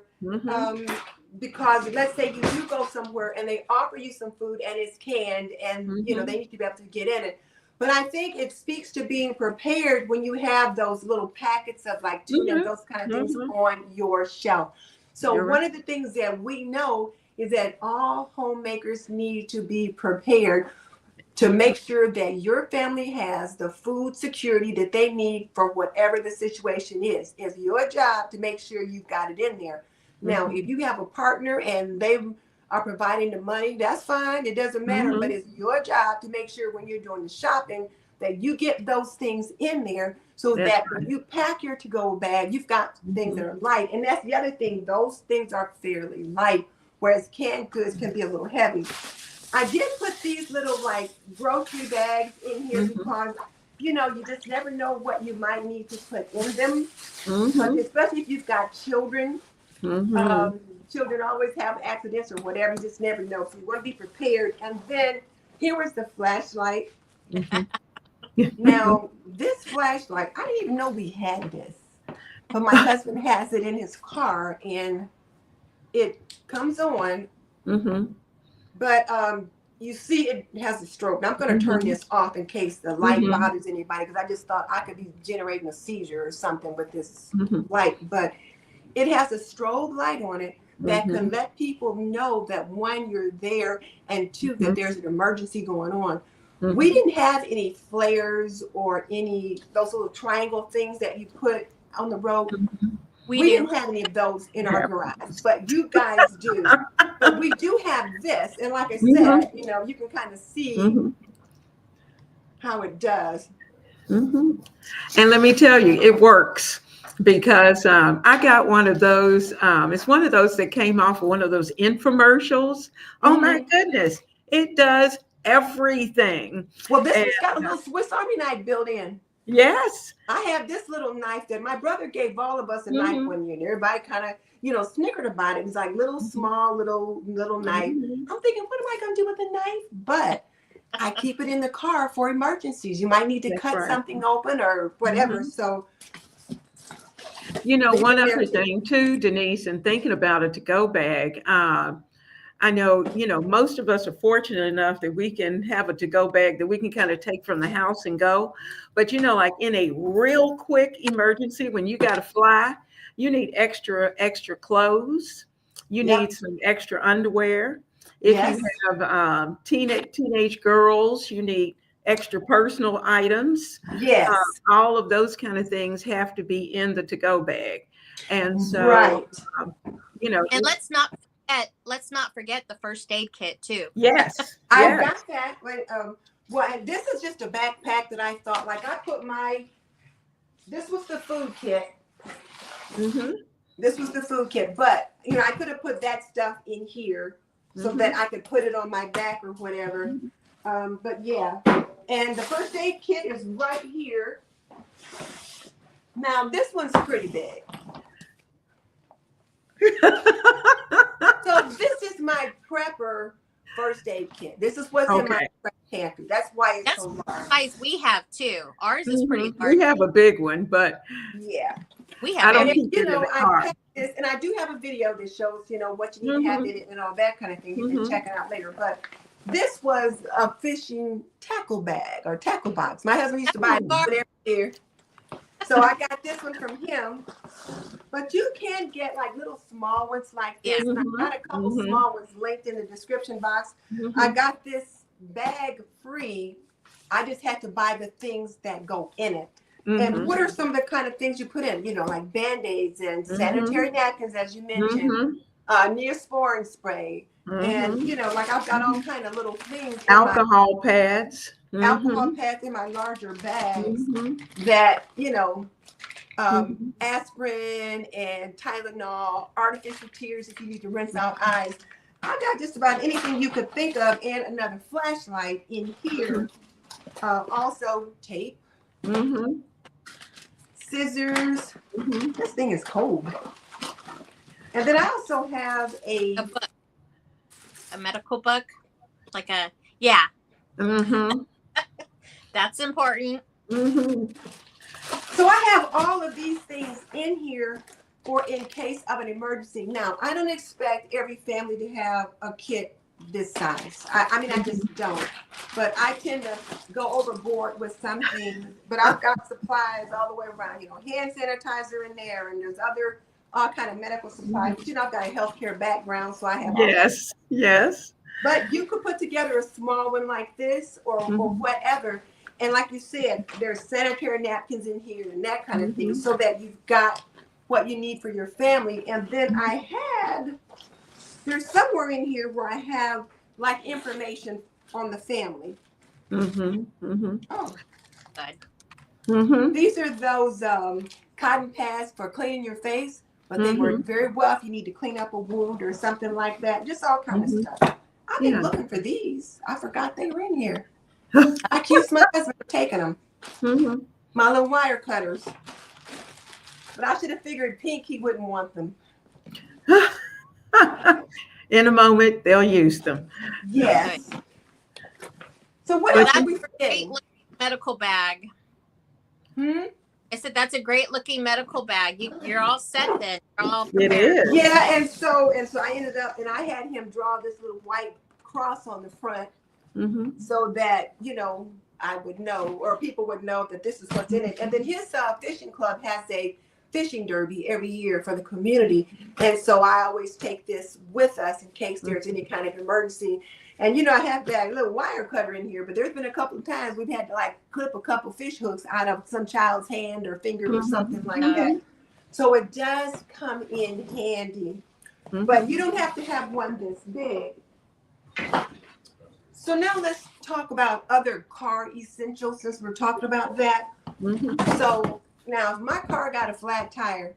S1: Because let's say you do go somewhere and they offer you some food and it's canned and you know they need to be able to get in it. But I think it speaks to being prepared when you have those little packets of like tuna and those kind of things on your shelf. So one of the things that we know is that all homemakers need to be prepared to make sure that your family has the food security that they need for whatever the situation is. It's your job to make sure you've got it in there. Now, if you have a partner and they are providing the money, that's fine. It doesn't matter. But it's your job to make sure when you're doing the shopping that you get those things in there so that when you pack your to-go bag, you've got things that are light. And that's the other thing. Those things are fairly light, whereas canned goods can be a little heavy. I did put these little like grocery bags in here because, you know, you just never know what you might need to put in them. But especially if you've got children. Children always have accidents or whatever. You just never know. So you want to be prepared. And then here was the flashlight. Now, this flashlight, I didn't even know we had this. But my husband has it in his car and it comes on. But you see it has a strobe. Now I'm going to turn this off in case the light bothers anybody because I just thought I could be generating a seizure or something with this light. But it has a strobe light on it that can let people know that one, you're there, and two, that there's an emergency going on. We didn't have any flares or any those little triangle things that you put on the road. We didn't have any of those in our garage, but you guys do. But we do have this, and like I said, you know, you can kind of see how it does.
S2: And let me tell you, it works because I got one of those. It's one of those that came off of one of those infomercials. Oh my goodness, it does everything.
S1: Well, this one's got a little Swiss Army knife built in.
S2: Yes.
S1: I have this little knife that my brother gave all of us a knife one year. And everybody kind of, you know, snickered about it. It's like little, small, little knife. I'm thinking, what am I going to do with a knife? But I keep it in the car for emergencies. You might need to cut something open or whatever. So,
S2: you know, one other thing too, Denise, and thinking about a to-go bag, I know, you know, most of us are fortunate enough that we can have a to-go bag that we can kind of take from the house and go. But, you know, like in a real quick emergency, when you got to fly, you need extra clothes. You need some extra underwear. If you have teenage girls, you need extra personal items.
S1: Yes.
S2: All of those kind of things have to be in the to-go bag. And so, you know.
S3: And let's not forget the first aid kit too.
S2: Yes.
S1: I got that. Well, this is just a backpack that I thought, like I put this was the food kit. This was the food kit, but you know, I could have put that stuff in here so that I could put it on my back or whatever. But yeah, and the first aid kit is right here. Now this one's pretty big. So this is my prepper first aid kit. This is what's in my prep pantry. That's why it's so large.
S3: Size we have too. Ours is pretty large.
S2: We have a big one, but
S1: yeah,
S3: we have.
S2: I don't keep it in the car.
S1: I packed this, and I do have a video that shows, you know, what you need to have in it and all that kind of thing. You can check it out later. But this was a fishing tackle bag or tackle box. My husband used to buy it every year. So I got this one from him, but you can get like little small ones like this. And I got a couple small ones linked in the description box. I got this bag free. I just had to buy the things that go in it. And what are some of the kind of things you put in? You know, like Band-Aids and sanitary napkins, as you mentioned, Neosporin spray. And, you know, like I've got all kind of little things.
S2: Alcohol pads.
S1: Alcohol pads in my larger bags that, you know, aspirin and Tylenol, artificial tears if you need to rinse out eyes. I got just about anything you could think of and another flashlight in here. Also tape, scissors. This thing is cold. And then I also have a
S3: book. A medical book, like that's important.
S1: So I have all of these things in here for in case of an emergency. Now, I don't expect every family to have a kit this size. I mean, I just don't. But I tend to go overboard with some things. But I've got supplies all the way around. You know, hand sanitizer in there, and there's all kind of medical supplies. But you know, I've got a healthcare background, so I have.
S2: Yes.
S1: But you could put together a small one like this or whatever. And like you said, there's sanitary napkins in here and that kind of thing, so that you've got what you need for your family. And then there's somewhere in here where I have like information on the family. Oh,
S3: Good.
S1: these are those cotton pads for cleaning your face, but they work very well if you need to clean up a wound or something like that. Just all kind of stuff. I've been looking for these. I forgot they were in here. I accused my husband of taking them. My little wire cutters. But I should have figured Pink, he wouldn't want them.
S2: In a moment, they'll use them.
S1: Yes. So what else are we forgetting?
S3: Medical bag. I said that's a great looking medical bag. You're all set then. You're all prepared.
S2: It is.
S1: Yeah, and so I ended up, and I had him draw this little white cross on the front, so that I would know, or people would know that this is what's in it. And then his fishing club has a fishing derby every year for the community, and so I always take this with us in case there's any kind of emergency. And I have that little wire cutter in here, but there's been a couple of times we've had to like clip a couple fish hooks out of some child's hand or finger or something like that. So it does come in handy, but you don't have to have one this big. So now let's talk about other car essentials, since we're talking about that. So now if my car got a flat tire,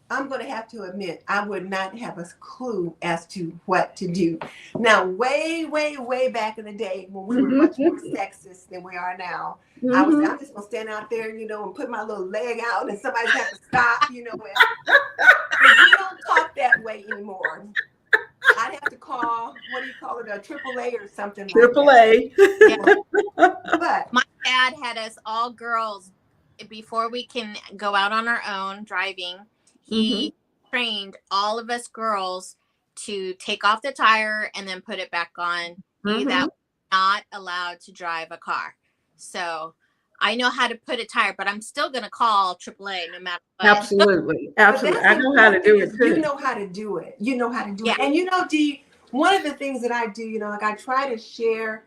S1: I'm going to have to admit, I would not have a clue as to what to do. Now, way, way, way back in the day when we were much more sexist than we are now, I'm just going to stand out there, and put my little leg out and somebody's have to stop, But we don't talk that way anymore. I'd have to call, what do you call it, a AAA or something like
S2: AAA.
S1: that. But
S3: my dad had us all girls before we can go out on our own driving. He trained all of us girls to take off the tire and then put it back on. That we're not allowed to drive a car. So I know how to put a tire, but I'm still going to call AAA no matter what.
S2: Absolutely. I know how to do it too.
S1: You know how to do it. And Dee, one of the things that I do, like I try to share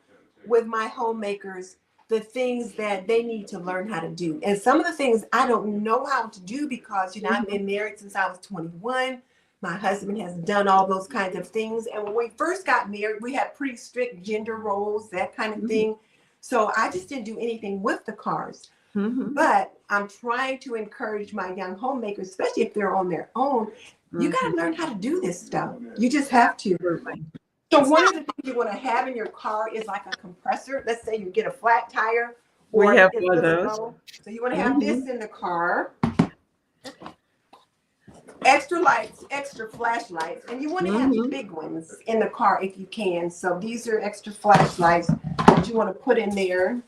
S1: with my homemakers the things that they need to learn how to do. And some of the things I don't know how to do because, I've been married since I was 21. My husband has done all those kinds of things. And when we first got married, we had pretty strict gender roles, that kind of thing. So I just didn't do anything with the cars. But I'm trying to encourage my young homemakers, especially if they're on their own, you got to learn how to do this stuff. You just have to. So one of the things you want to have in your car is like a compressor. Let's say you get a flat tire.
S2: We have one of those.
S1: So you want to have this in the car. Extra lights, extra flashlights. And you want to have big ones in the car if you can. So these are extra flashlights that you want to put in there.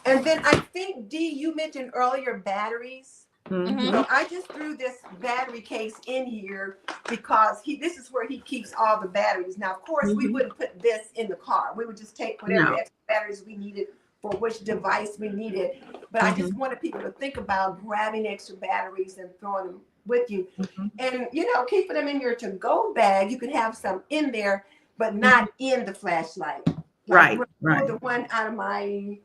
S1: And then I think, Dee, you mentioned earlier batteries. So I just threw this battery case in here because this is where he keeps all the batteries. Now, of course, we wouldn't put this in the car. We would just take whatever extra batteries we needed for which device we needed. But I just wanted people to think about grabbing extra batteries and throwing them with you. And, keeping them in your to-go bag, you can have some in there, but not in the flashlight.
S2: Right.
S1: The one out of my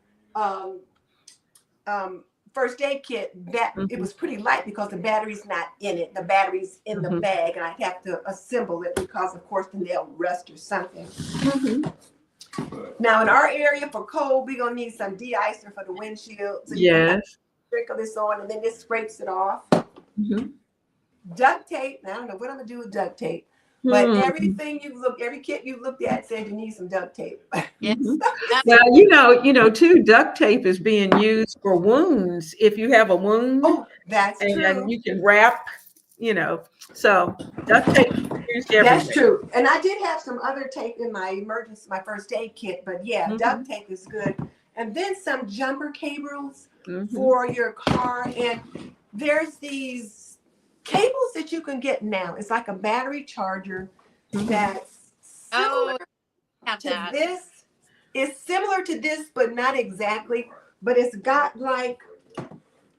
S1: first aid kit, that it was pretty light because the battery's not in it. The battery's in the bag, and I have to assemble it because, of course, then they'll rust or something. Now, in our area for cold, we're gonna need some de-icer for the windshield. So you can sprinkle this on, and then this scrapes it off. Duct tape. Now, I don't know what I'm gonna do with duct tape. But every kit you looked at said you need some duct tape.
S3: Yes.
S2: Well, too, duct tape is being used for wounds. If you have a wound,
S1: that's true.
S2: And you can wrap, so duct tape is used everywhere.
S1: That's true. And I did have some other tape in my first aid kit, but duct tape is good. And then some jumper cables for your car. And there's these cables that you can get now. It's like a battery charger that's similar to this. It's similar to this, but not exactly. But it's got like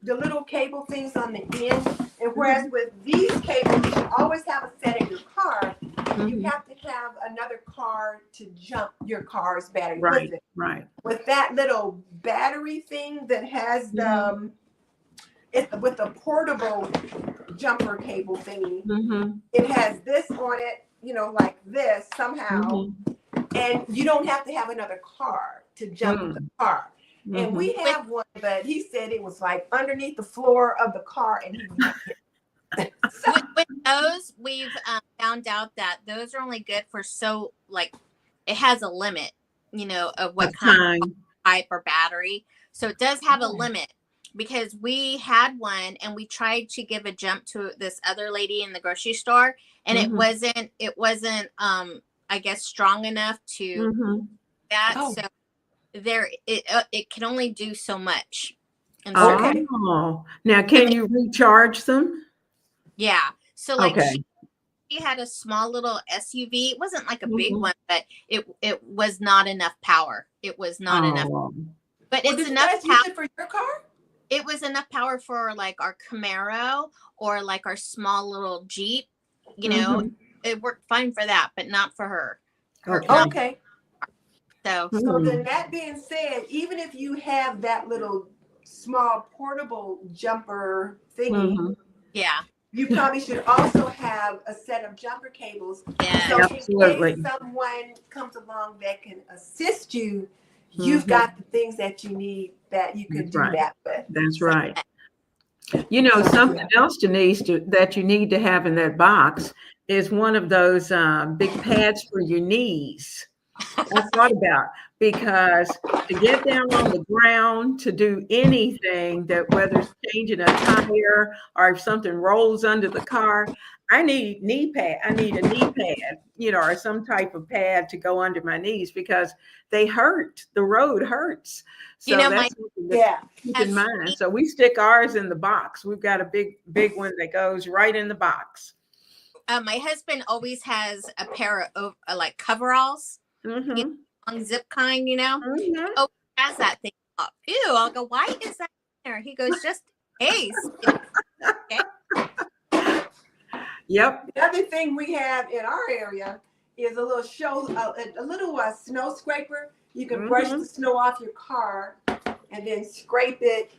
S1: the little cable things on the end. And whereas with these cables, you always have a set in your car. you
S2: Mhm.
S1: have to have another car to jump your car's battery.
S2: Right, right.
S1: With that little battery thing that has
S2: Mhm.
S1: with the portable jumper cable thingy,
S2: Mhm.
S1: it has this on it, like this somehow,
S2: Mhm.
S1: and you don't have to have another car to jump the car. And we
S2: Mhm.
S3: With
S1: have one, but he said it was like underneath the floor of the car, and he would have to get it. So,
S3: with those, we've found out that those are only good for it has a limit, of what
S2: Of
S3: kind of
S2: time.
S3: type or battery. So it does have a
S1: oh,
S3: limit because we had one and we tried to give a jump to this other lady in the grocery store, and it
S2: Mhm.
S3: wasn't I guess strong enough to
S2: Mhm.
S3: that.
S1: oh,
S3: So it can only do so much. And so
S1: okay.
S2: Oh, now
S3: so
S2: can you recharge them?
S3: yeah. So like
S2: Okay.
S3: she had a small little SUV. It wasn't like a big
S2: Mhm.
S3: one, but it was not enough power. It was not enough.
S2: Oh.
S3: But
S1: Well,
S3: it's
S1: did you
S3: enough
S1: guys use
S3: power.
S1: it for your car?
S3: It was enough power for like our Camaro or like our small little Jeep. You know,
S2: Mhm.
S3: it worked fine for that, but not for her. Her
S2: Okay.
S3: Camaro.
S1: Okay.
S3: So
S1: So then
S2: Hmm.
S1: that being said, even if you have that little small portable jumper thingy,
S2: Mhm.
S3: yeah,
S1: you probably should also have a set of jumper cables.
S3: yeah.
S1: So in case
S2: Absolutely.
S1: someone comes along that can assist you, you've
S2: Mhm.
S1: got the things that you need that you could
S2: That's
S1: do
S2: right.
S1: that with.
S2: That's
S1: So,
S2: right. You know, something
S1: yeah.
S2: else, Denise, that you need to have in that box is one of those big pads for your knees. I thought about because to get down on the ground to do anything that whether it's changing a tire or if something rolls under the car, I need knee pad. I need a knee pad, or some type of pad to go under my knees because they hurt. The road hurts. So
S3: My
S2: that's something to
S1: Yeah.
S2: keep in
S3: has
S2: mind. So we stick ours in the box. We've got a big one that goes right in the box.
S3: my husband always has a pair of like coveralls,
S2: Mm-hmm.
S3: long zip kind. He
S2: Mm-hmm.
S3: always has that thing up. Ew! I'll go. Why is that there? He goes, just in case. Okay.
S2: Yep.
S1: The other thing we have in our area is a little snow scraper. You can brush
S2: Mm-hmm.
S1: the snow off your car and then scrape it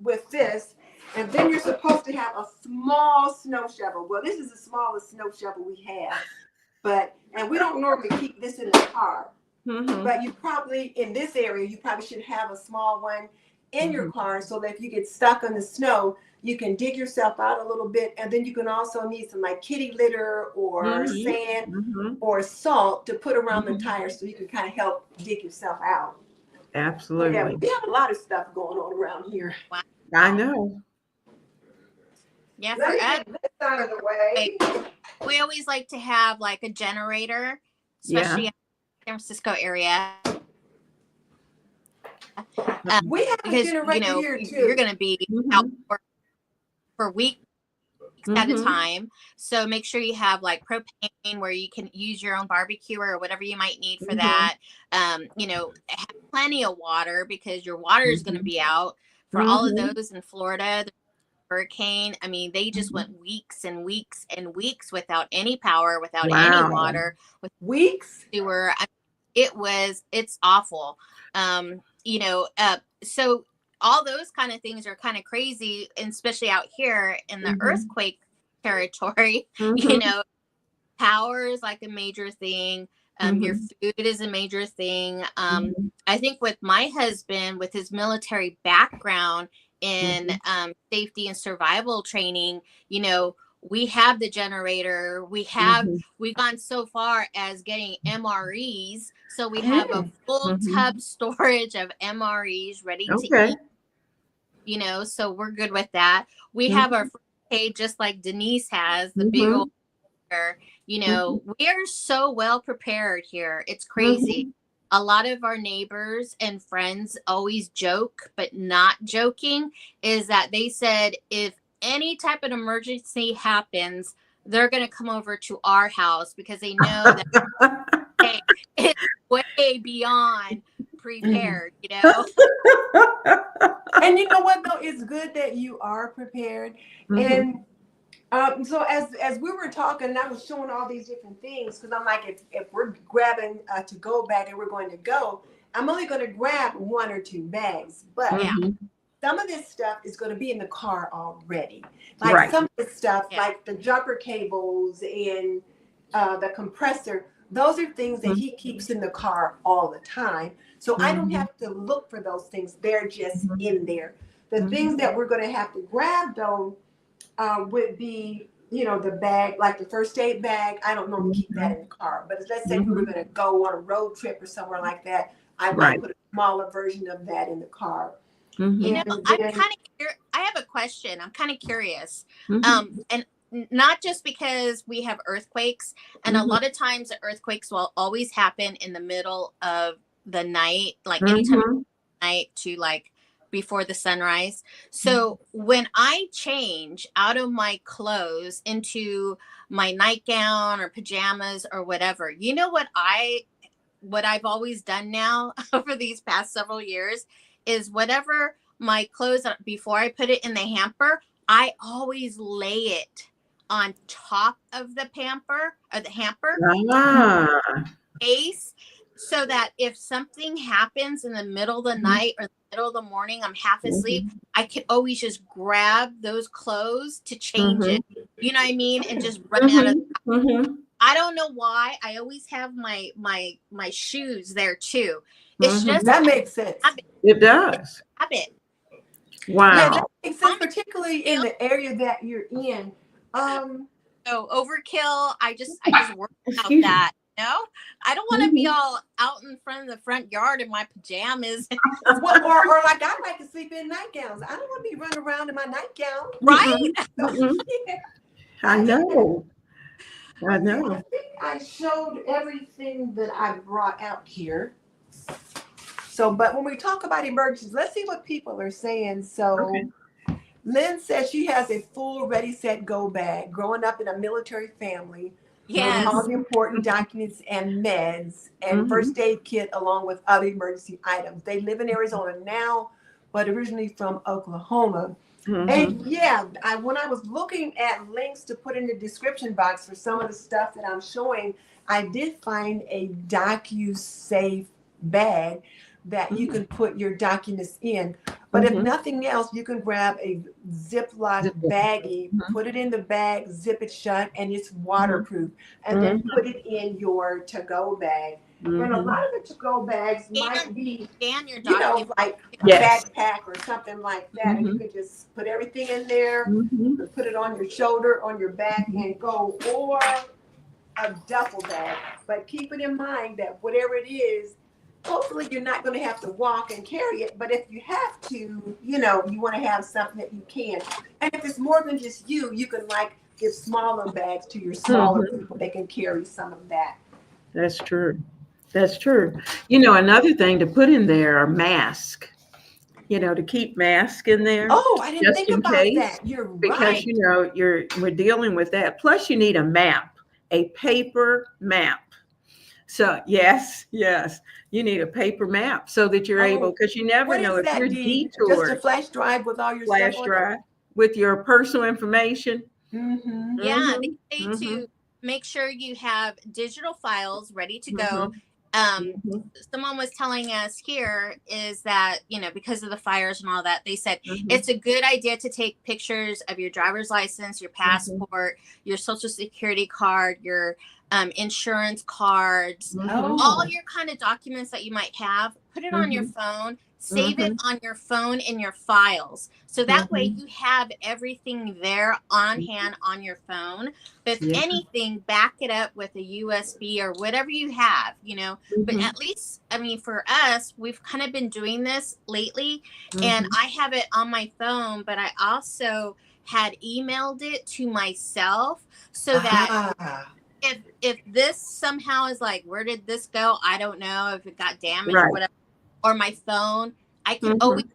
S1: with this. And then you're supposed to have a small snow shovel. Well, this is the smallest snow shovel we have. And we don't normally keep this in the car.
S2: Mm-hmm.
S1: But you probably, in this area, you probably should have a small one in your
S2: Mm-hmm.
S1: car so that if you get stuck on the snow, you can dig yourself out a little bit. And then you can also need some like kitty litter or
S2: Mhm,
S1: sand
S2: mhm,
S1: or salt to put around the
S2: mhm.
S1: tires so you can kind of help dig yourself out. So yeah,
S2: Absolutely.
S1: we have a lot of stuff going on around here.
S2: I
S3: Wow.
S2: know.
S3: Yeah,
S1: Let
S3: for
S1: me
S3: us,
S1: get this out of the
S3: like,
S1: way.
S3: we always like to have like a generator,
S2: Yeah.
S3: especially in the San Francisco area,
S1: We have a
S3: because
S1: generator here
S3: you're
S1: too.
S3: going to be out
S2: Mhm,
S3: for weeks at a
S2: mhm,
S3: time. So make sure you have like propane where you can use your own barbecue or whatever you might need for
S2: mhm,
S3: that. Have plenty of water because your water is going to
S2: mhm,
S3: be out for all of
S2: mhm,
S3: those in Florida. The hurricane. I mean, they just
S2: mhm.
S3: went weeks and weeks and weeks without any power, without any
S2: Wow.
S3: water, with
S1: Weeks?
S3: sewer. It's awful. So all those kind of things are kind of crazy, and especially out here in the
S2: Mhm,
S3: earthquake territory. you
S2: mhm,
S3: know Power is like a major thing. Your
S2: mhm,
S3: food is a major thing.
S2: mhm,
S3: I think with my husband, with his military background in
S2: mhm,
S3: safety and survival training, we have the generator.
S2: mhm.
S3: We've gone so far as getting MREs, so we have a
S1: Mm.
S3: full tub
S2: Mhm.
S3: storage of MREs ready to
S2: Okay.
S3: eat. So we're good with that. We have our
S2: Mhm,
S3: first aid just like Denise has, the big old
S2: mhm, mhm,
S3: we are so well prepared here. It's crazy.
S2: mhm.
S3: A lot of our neighbors and friends always joke, but not joking, is that they said if any type of emergency happens, they're going to come over to our house because they know that hey, it's way beyond prepared.
S1: And you know what though? It's good that you are prepared.
S2: Mhm,
S1: And So as we were talking, I was showing all these different things because I'm like, if we're grabbing a to-go bag and we're going to go, I'm only going to grab 1 or 2 bags. But
S3: Yeah.
S2: Mhm.
S1: some of this stuff is going to be in the car already. Like
S2: Right.
S1: some of this stuff,
S3: Yeah.
S1: like the jumper cables and the compressor, those are things that he keeps in the car all the time. So I don't
S2: Mhm.
S1: have to look for those things. They're just
S2: Mhm.
S1: in there. The
S2: Mhm.
S1: things that we're going to have to grab though would be, the bag, like the first aid bag. I don't normally keep that in the car, but let's say we were
S2: Mhm.
S1: going to go on a road trip or somewhere like that, I might
S2: Right.
S1: put a smaller version of that in the car.
S3: You
S2: Mhm.
S3: know,
S1: And
S3: I'm
S1: then,
S3: kind of I have a question. I'm kind of curious.
S2: Mhm.
S3: And not just because we have earthquakes, and a
S2: Mhm.
S3: lot of times the earthquakes will always happen in the middle of the night, like anytime
S2: Mhm.
S3: at night to like before the sunrise. So when I change out of my clothes into my nightgown or pajamas or whatever, you know what I've always done now over these past several years is whatever my clothes are, before I put it in the hamper, I always lay it on top of the hamper
S2: Ah.
S3: case, so that if something happens in the middle of the
S2: Mhm.
S3: night or the middle of the morning, I'm half asleep,
S2: Mhm.
S3: I can always just grab those clothes to change it.
S2: Mhm.
S3: You know what I mean? And just run out of.
S2: Mhm. Mhm.
S3: I don't know why. I always have my shoes there too. It's just
S2: Mhm.
S1: that makes sense.
S3: habit.
S2: It
S3: It's
S2: does.
S3: habit.
S1: Yeah,
S3: You
S1: that
S2: Wow.
S1: makes sense,
S3: want me
S1: particularly
S3: to
S1: in the area that you're in. Um,
S3: go overkill? I just worry about
S2: Excuse me.
S3: that. No, I don't want to be
S2: Mhm.
S3: all out in front of the front yard in my pajamas,
S1: what or like I like to sleep in nightgowns. I don't want to be running around in my nightgown.
S3: right?
S2: Mm-mm.
S1: So
S2: Mm-mm.
S1: yeah,
S2: I
S1: I get that.
S2: know. I
S1: Let's see. I
S2: know.
S1: think I showed everything that I brought out here. So, but when we talk about emergencies, let's see what people are saying.
S2: Okay.
S1: So, Lynn says she has a full ready, set, go bag. Growing up in a military family, with all
S3: Yes.
S1: the important documents and meds and
S2: Mm-hmm.
S1: first aid kit along with other emergency items. They live in Arizona now, but originally from Oklahoma.
S2: Mm-hmm.
S1: And yeah, when I was looking at links to put in the description box for some of the stuff that I'm showing, I did find a DocuSafe bag that you can put your documents in. But if
S2: Mm-hmm.
S1: nothing else, you can grab a Ziploc baggie, put it in the bag, zip it shut, and it's waterproof. And then
S2: Mm-hmm.
S1: put it in your to-go bag. And a
S2: Mm-hmm.
S1: lot of the to-go bags
S3: Scan
S1: might be,
S3: scan your document.
S1: like a
S2: Yes.
S1: backpack or something like that. And you
S2: Mm-hmm.
S1: could just put everything in there. You
S2: Mm-hmm.
S1: could put it on your shoulder, on your back, and go, or a duffel bag. But keep it in mind that whatever it is, hopefully you're not going to have to walk and carry it. But if you have to, you want to have something that you can. And if it's more than just you, you can like give smaller bags to your smaller
S2: Mm-hmm.
S1: people. They can carry some of that.
S2: That's true. That's true. Another thing to put in there are masks. To keep masks in there
S1: Oh, I didn't
S2: just
S1: think
S2: in
S1: about
S2: case,
S1: that. You're
S2: because
S1: right.
S2: we're dealing with that. Plus, you need a map, a paper map. So yes, yes, you need a paper map so that you're able,
S1: Oh,
S2: because you never
S1: what
S2: know
S1: is
S2: if you're
S1: that, Dee? Just a
S2: detoured.
S1: flash drive with all your stuff
S2: Flash
S1: on it?
S2: drive with your personal information.
S1: Mm-hmm.
S3: Yeah, they
S2: Mm-hmm.
S3: say
S2: Mm-hmm.
S3: to make sure you have digital files ready to go.
S2: Mm-hmm.
S3: Um,
S2: Mm-hmm.
S3: someone was telling us here is that, because of the fires and all that, they said
S2: Mm-hmm.
S3: it's a good idea to take pictures of your driver's license, your
S2: Mm-hmm.
S3: passport, your social security card, your insurance cards,
S2: Mm-hmm.
S3: all
S1: Oh.
S3: your kind of documents that you might have, put it on your
S2: Mm-hmm.
S3: phone, save it
S2: Mm-hmm.
S3: on your phone in your files. So that way
S2: Mm-hmm.
S3: you have everything there on hand on your phone. But if
S2: Yeah.
S3: anything, back it up with a USB or whatever you have. But
S2: Mm-hmm.
S3: at least, I mean, for us, we've kind of been doing this lately, and
S2: Mm-hmm.
S3: I have it on my phone, but I also had emailed it to myself so that
S1: Ah.
S3: if this somehow is like, where did this go? I don't know if it got damaged or
S2: Right.
S3: whatever, or my phone, I could
S2: Mm-hmm.
S3: always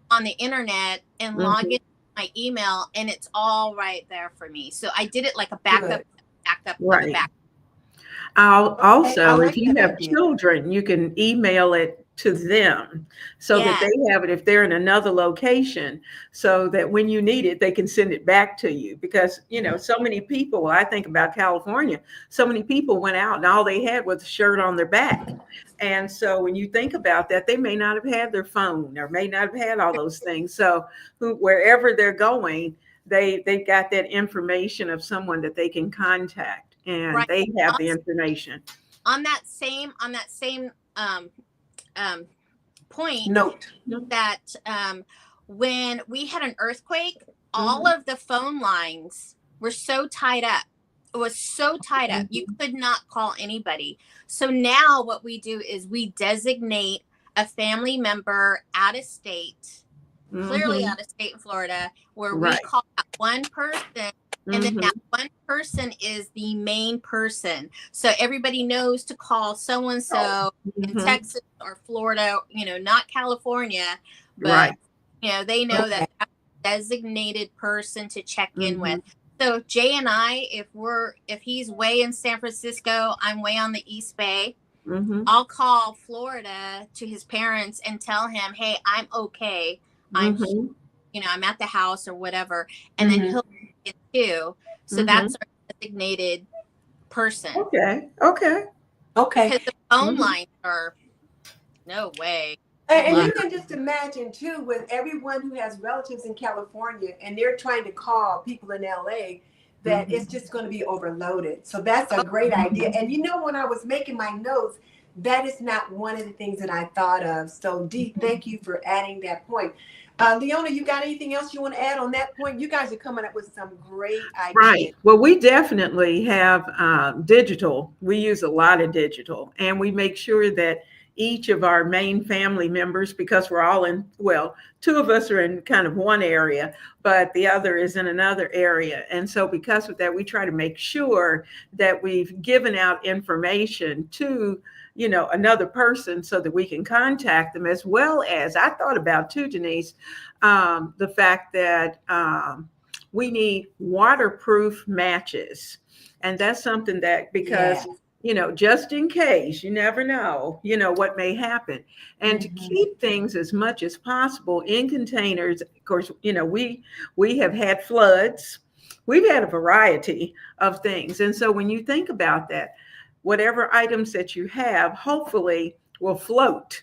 S3: on the internet and log
S2: Mm-hmm.
S3: in my email, and it's all right there for me. So I did it like a
S1: Good.
S3: backup of a
S2: Right.
S3: backup.
S1: Okay, I
S2: Also, if
S1: like
S2: you
S1: that
S2: have
S1: idea.
S2: children, you can email it to them so that
S3: Yeah.
S2: they have it if they're in another location, so that when you need it, they can send it back to you. Because, so many people, I think about California, so many people went out and all they had was a shirt on their back. And so when you think about that, they may not have had their phone or may not have had all those things. So wherever they're going, they've got that information of someone that they can contact, and
S3: Right.
S2: they have the
S3: Also,
S2: information.
S3: on that same um, point,
S1: Note.
S3: that when we had an earthquake, all
S2: Mhm.
S3: of the phone lines were so tied up. It was so tied up. You could not call anybody. So now what we do is we designate a family member out of state, clearly
S2: Mhm.
S3: out of state in Florida, where we
S2: Right.
S3: call that one person. And then
S2: Mhm.
S3: that one person is the main person. So everybody knows to call so and so in
S2: Mhm.
S3: Texas or Florida, not California, but
S2: Right.
S3: they know
S1: Okay.
S3: that that's a designated person to check in with.
S2: Mhm.
S3: So Jay and I, if he's way in San Francisco, I'm way on the East Bay,
S2: Mhm.
S3: I'll call Florida to his parents and tell him, hey, I'm okay. I'm
S2: Mhm.
S3: I'm at the house or whatever. And then
S1: Mm-hmm.
S3: he'll get too. So
S2: Mhm.
S3: that's our designated person,
S2: Okay. Okay.
S1: Okay.
S3: because the phone
S2: Mhm.
S3: lines are no way. Good
S1: And
S2: Yeah.
S3: luck.
S1: you can just imagine too, with everyone who has relatives in California and they're trying to call people in LA, that it's
S2: Mhm.
S1: just going to be overloaded. So that's a great idea. And when I was making my notes, that is not one of the things that I thought of. So Dee, thank you for adding that point. Leona, you got anything else you want to add on that point? You guys are coming up with some great ideas.
S2: Right. Well, we definitely have digital. We use a lot of digital, and we make sure that each of our main family members, because we're all in, well, two of us are in kind of one area, but the other is in another area. And so, because of that, we try to make sure that we've given out information to, another person so that we can contact them, as well as I thought about too, Denise, the fact that, we need waterproof matches. And that's something that,
S1: Yeah.
S2: because, just in case, you never know, what may happen. And to
S1: Mm-hmm.
S2: keep things as much as possible in containers, of course, we have had floods. We've had a variety of things. And so when you think about that, whatever items that you have, hopefully will float.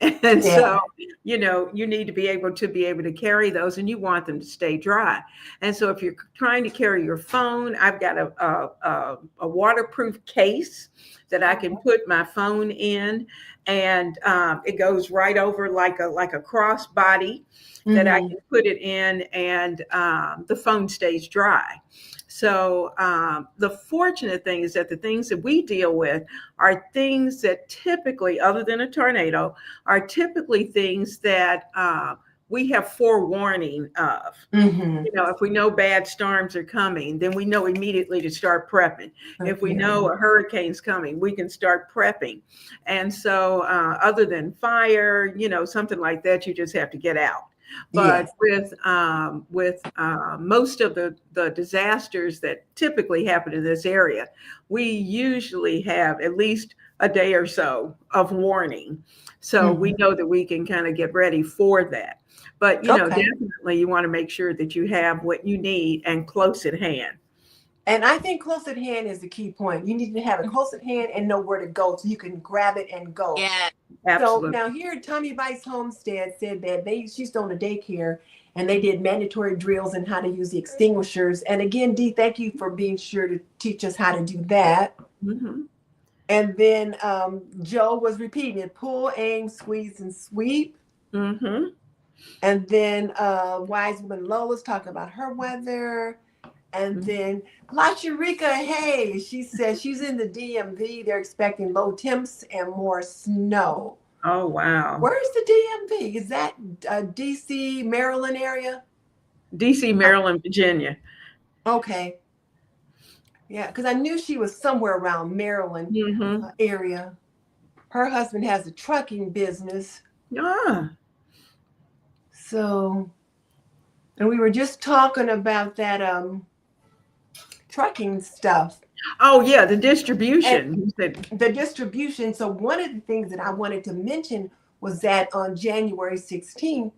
S2: And so,
S1: Yeah.
S2: you need to be able to carry those, and you want them to stay dry. And so if you're trying to carry your phone, I've got a waterproof case that I can put my phone in, and it goes right over like a crossbody that I
S1: Mm-hmm.
S2: can put it in, and the phone stays dry. So the fortunate thing is that the things that we deal with are things that typically, other than a tornado, are typically things that we have forewarning of.
S1: Mm-hmm.
S2: If we know bad storms are coming, then we know immediately to start prepping. If we
S1: Yeah.
S2: know a hurricane's coming, we can start prepping. And so, other than fire, something like that, you just have to get out. But
S1: Yes.
S2: with most of the disasters that typically happen in this area, we usually have at least a day or so of warning. So we
S1: Mm-hmm.
S2: know that we can kind of get ready for that. But,
S1: Okay.
S2: definitely you want to make sure that you have what you need and close at hand.
S1: And I think close at hand is the key point. You need to have it close at hand and know where to go so you can grab it and go.
S3: Yeah.
S1: So
S2: Absolutely.
S1: now here, Tommy Vice Homestead said that she's doing a daycare and they did mandatory drills on how to use the extinguishers. And again, Dee, thank you for being sure to teach us how to do that.
S2: Mm-hmm.
S1: And then Joe was repeating it: pull, aim, squeeze, and sweep.
S2: Mm-hmm.
S1: And then Wise Woman Lola's talking about her weather. And then La Chirica, hey, she says she's in the DMV. They're expecting low temps and more snow.
S2: Oh, wow.
S1: Where's the DMV? Is that DC, Maryland area?
S2: DC, Maryland, Virginia.
S1: Okay. Yeah, because I knew she was somewhere around Maryland
S2: Mm-hmm.
S1: area. Her husband has a trucking business.
S2: Ah.
S1: So, and we were just talking about that trucking stuff.
S2: Oh, yeah, the
S1: And
S2: distribution. You said,
S1: the distribution. So one of the things that I wanted to mention was that on January 16th,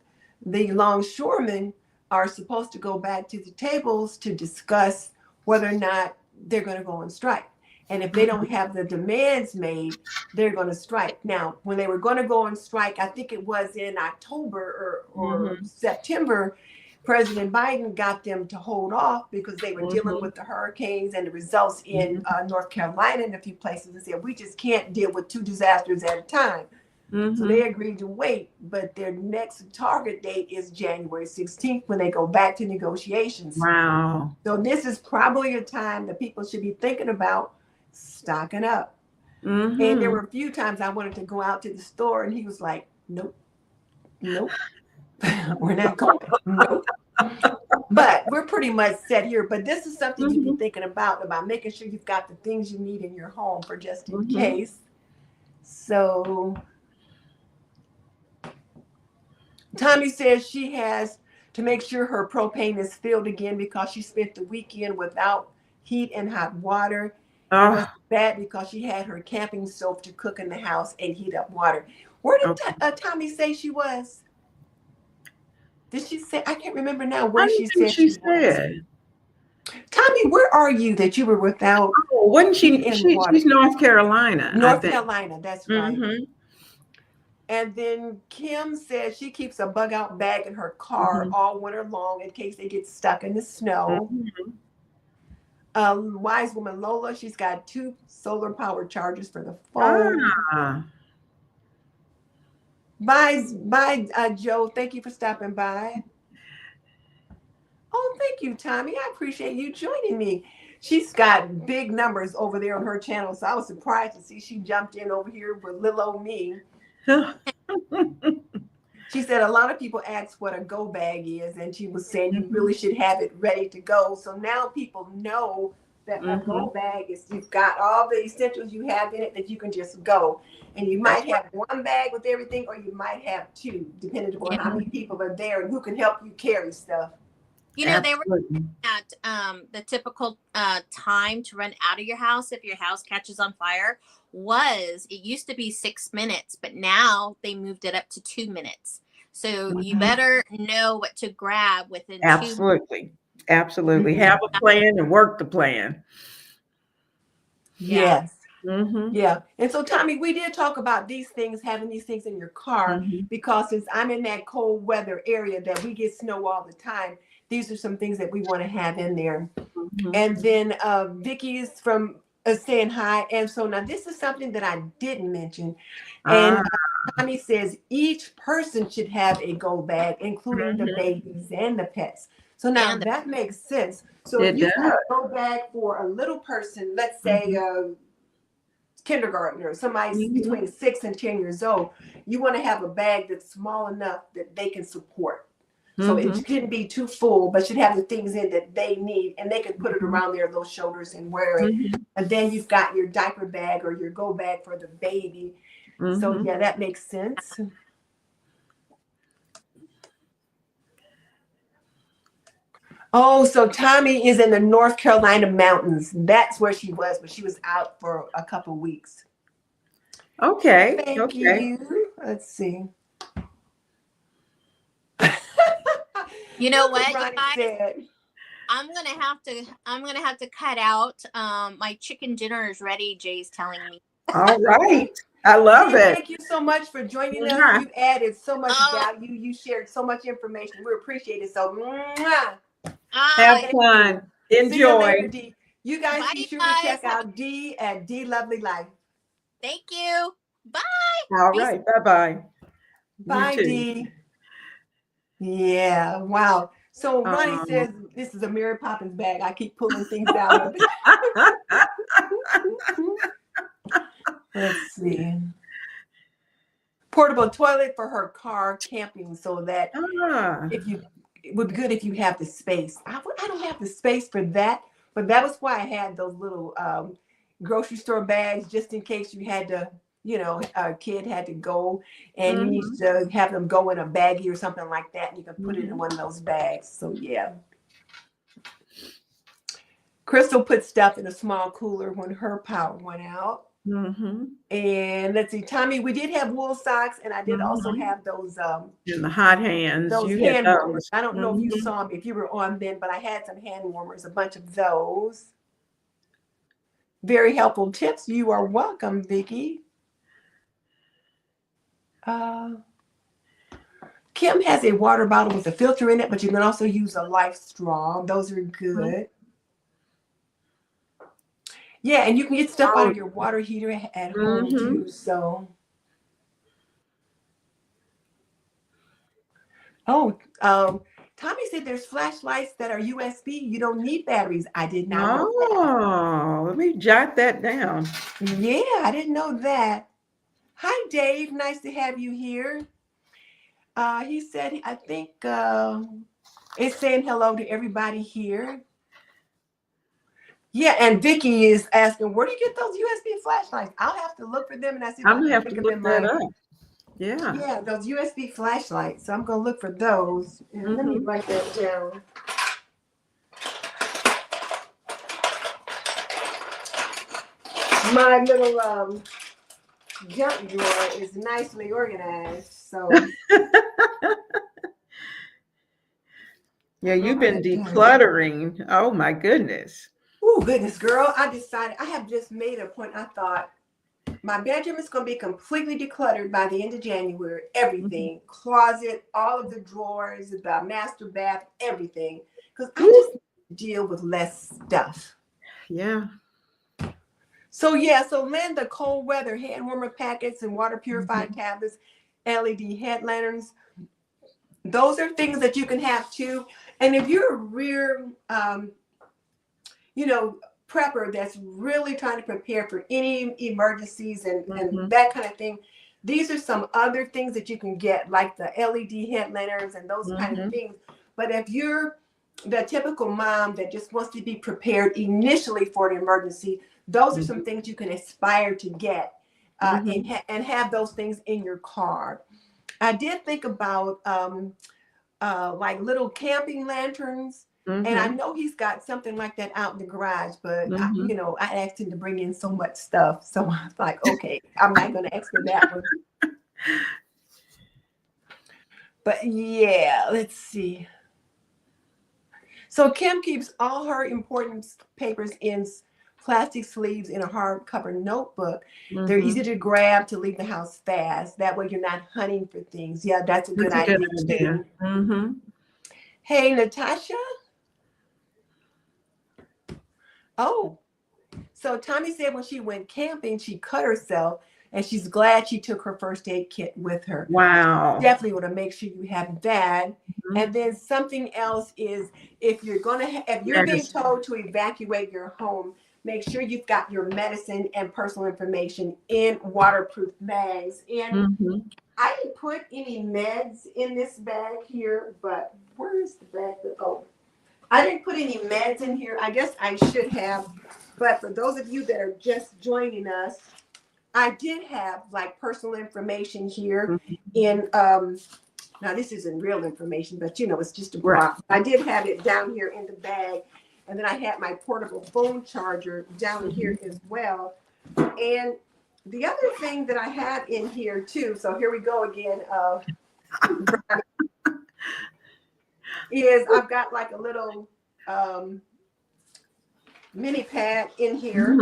S1: the longshoremen are supposed to go back to the tables to discuss whether or not they're going to go on strike. And if they don't have the demands made, they're going to strike. Now, when they were going to go on strike, I think it was in October or September, President Biden got them to hold off because they were dealing with the hurricanes and the results in North Carolina and a few places, and said, we just can't deal with 2 disasters at a time. So they agreed to wait, but their next target date is January 16th when they go back to negotiations.
S2: Wow.
S1: So this is probably a time that people should be thinking about stocking up. And there were a few times I wanted to go out to the store and he was like, nope, we're not going, nope. But we're pretty much set here. But this is something to be thinking about making sure you've got the things you need in your home for just in case. So Tommy says she has to make sure her propane is filled again because she spent the weekend without heat and hot water. It was bad because she had her camping stove to cook in the house and heat up water. Where did Tommy say she was? Did she say? I can't remember now where she said she was. Tommy, where are you that you were without?
S2: Oh, wasn't she? She's North Carolina.
S1: North Carolina, that's right. And then Kim says she keeps a bug out bag in her car all winter long in case they get stuck in the snow. Wise woman Lola, she's got 2 solar powered chargers for the phone. Bye, Joe. Thank you for stopping by. Oh, thank you, Tommy. I appreciate you joining me. She's got big numbers over there on her channel, so I was surprised to see she jumped in over here with little old me. She said a lot of people ask what a go bag is, and she was saying you really should have it ready to go. So now people know that a go bag is you've got all the essentials you have in it that you can just go. And you might have 1 bag with everything, or you might have 2, depending on how many people are there and who can help you carry stuff.
S3: You know, they were at the typical time to run out of your house if your house catches on fire it used to be 6 minutes, but now they moved it up to 2 minutes. So you better know what to grab within 2 minutes.
S2: Absolutely. Have a plan and work the plan.
S1: Yes. Yeah. And so, Tommy, we did talk about these things, having these things in your car, because since I'm in that cold weather area that we get snow all the time, these are some things that we want to have in there. And then Vicky is from saying hi. And so now this is something that I didn't mention. And Tommy says each person should have a go bag, including the babies and the pets. So now that makes sense. So if you have a go bag for a little person, let's say kindergartner, somebody between 6 and 10 years old, you want to have a bag that's small enough that they can support. So it shouldn't be too full, but should have the things in that they need, and they can put it around their little shoulders and wear it. And then you've got your diaper bag or your go bag for the baby. So yeah, that makes sense. Oh, so Tommy is in the North Carolina mountains. That's where she was, but she was out for a couple weeks.
S2: Okay.
S1: Thank you. Let's see.
S3: You know what, you guys? I'm gonna have to cut out. My chicken dinner is ready. Jay's telling me.
S2: All right. I love it.
S1: Thank you so much for joining us. You've added so much value. You shared so much information. We appreciate it. So
S2: have fun. Enjoy.
S1: You guys be sure to check out Dee at DeeLovelyLife.
S3: Thank you. Bye.
S2: All right. Bye-bye.
S1: Bye, Dee. Yeah. Wow. So Ronnie says this is a Mary Poppins bag. I keep pulling things out of it. Let's see. Portable toilet for her car camping, so that it would be good if you have the space. I don't have the space for that, but that was why I had those little grocery store bags, just in case you had to, a kid had to go and you need to have them go in a baggie or something like that, and you can put it in one of those bags. So yeah. Crystal put stuff in a small cooler when her power went out.
S2: Mm-hmm.
S1: And let's see, Tommy, we did have wool socks, and I did also have those
S2: And the hot hands, you had
S1: hand warmers.
S2: those.
S1: I don't know if you
S2: Mhm.
S1: saw them, if you were on then, but I had some hand warmers, a bunch of those. Very helpful tips. You are welcome, Vicki. Kim has a water bottle with a filter in it, but you can also use a life straw. Those are good. Yeah, and you can get stuff out of your water heater at home too. So, Tommy said there's flashlights that are USB. You don't need batteries. I did not know that.
S2: Oh, let me jot that down.
S1: Yeah, I didn't know that. Hi, Dave. Nice to have you here. He said, I think it's saying hello to everybody here. Yeah, and Vicki is asking, where do you get those USB flashlights? I'll have to look for them, and I see if I
S2: I'm
S1: can
S2: gonna have
S1: pick
S2: to
S1: them
S2: look
S1: in
S2: that
S1: my.
S2: up. Yeah.
S1: Yeah, those USB flashlights. So I'm gonna look for those. And let me write that down. My little junk drawer is nicely organized. So
S2: Yeah, you've been decluttering. Oh my goodness.
S1: oh goodness, girl. I decided I have just made a point. I thought my bedroom is going to be completely decluttered by the end of January. Everything, closet, all of the drawers, the master bath, everything. Because I just deal with less stuff.
S2: Yeah.
S1: So yeah, so Lynn, the cold weather hand warmer packets and water purifying tablets, LED head lanterns, those are things that you can have too. And if you're a real, prepper that's really trying to prepare for any emergencies and that kind of thing, these are some other things that you can get, like the LED head lanterns and those kind of things. But if you're the typical mom that just wants to be prepared initially for an emergency, those are some things you can aspire to get and have those things in your car. I did think about like little camping lanterns. And I know he's got something like that out in the garage, but I asked him to bring in so much stuff. So I was like, okay, I'm not going to ask for that one. But yeah, let's see. So Kim keeps all her important papers in plastic sleeves in a hardcover notebook. They're easy to grab to leave the house fast. That way you're not hunting for things. Yeah, that's a good idea too. Hey, Natasha. Oh, so Tommy said when she went camping, she cut herself and she's glad she took her first aid kit with her.
S2: Wow.
S1: Definitely want to make sure you have that. And then something else is if you're being told to evacuate your home, make sure you've got your medicine and personal information in waterproof bags. And I didn't put any meds in this bag here, but where is the bag? Oh, I didn't put any meds in here. I guess I should have. But for those of you that are just joining us, I did have like personal information here in now this isn't real information, but it's just a prop. I did have it down here in the bag. And then I had my portable phone charger down here as well. And the other thing that I have in here too, so here we go again, is I've got like a little mini pad in here.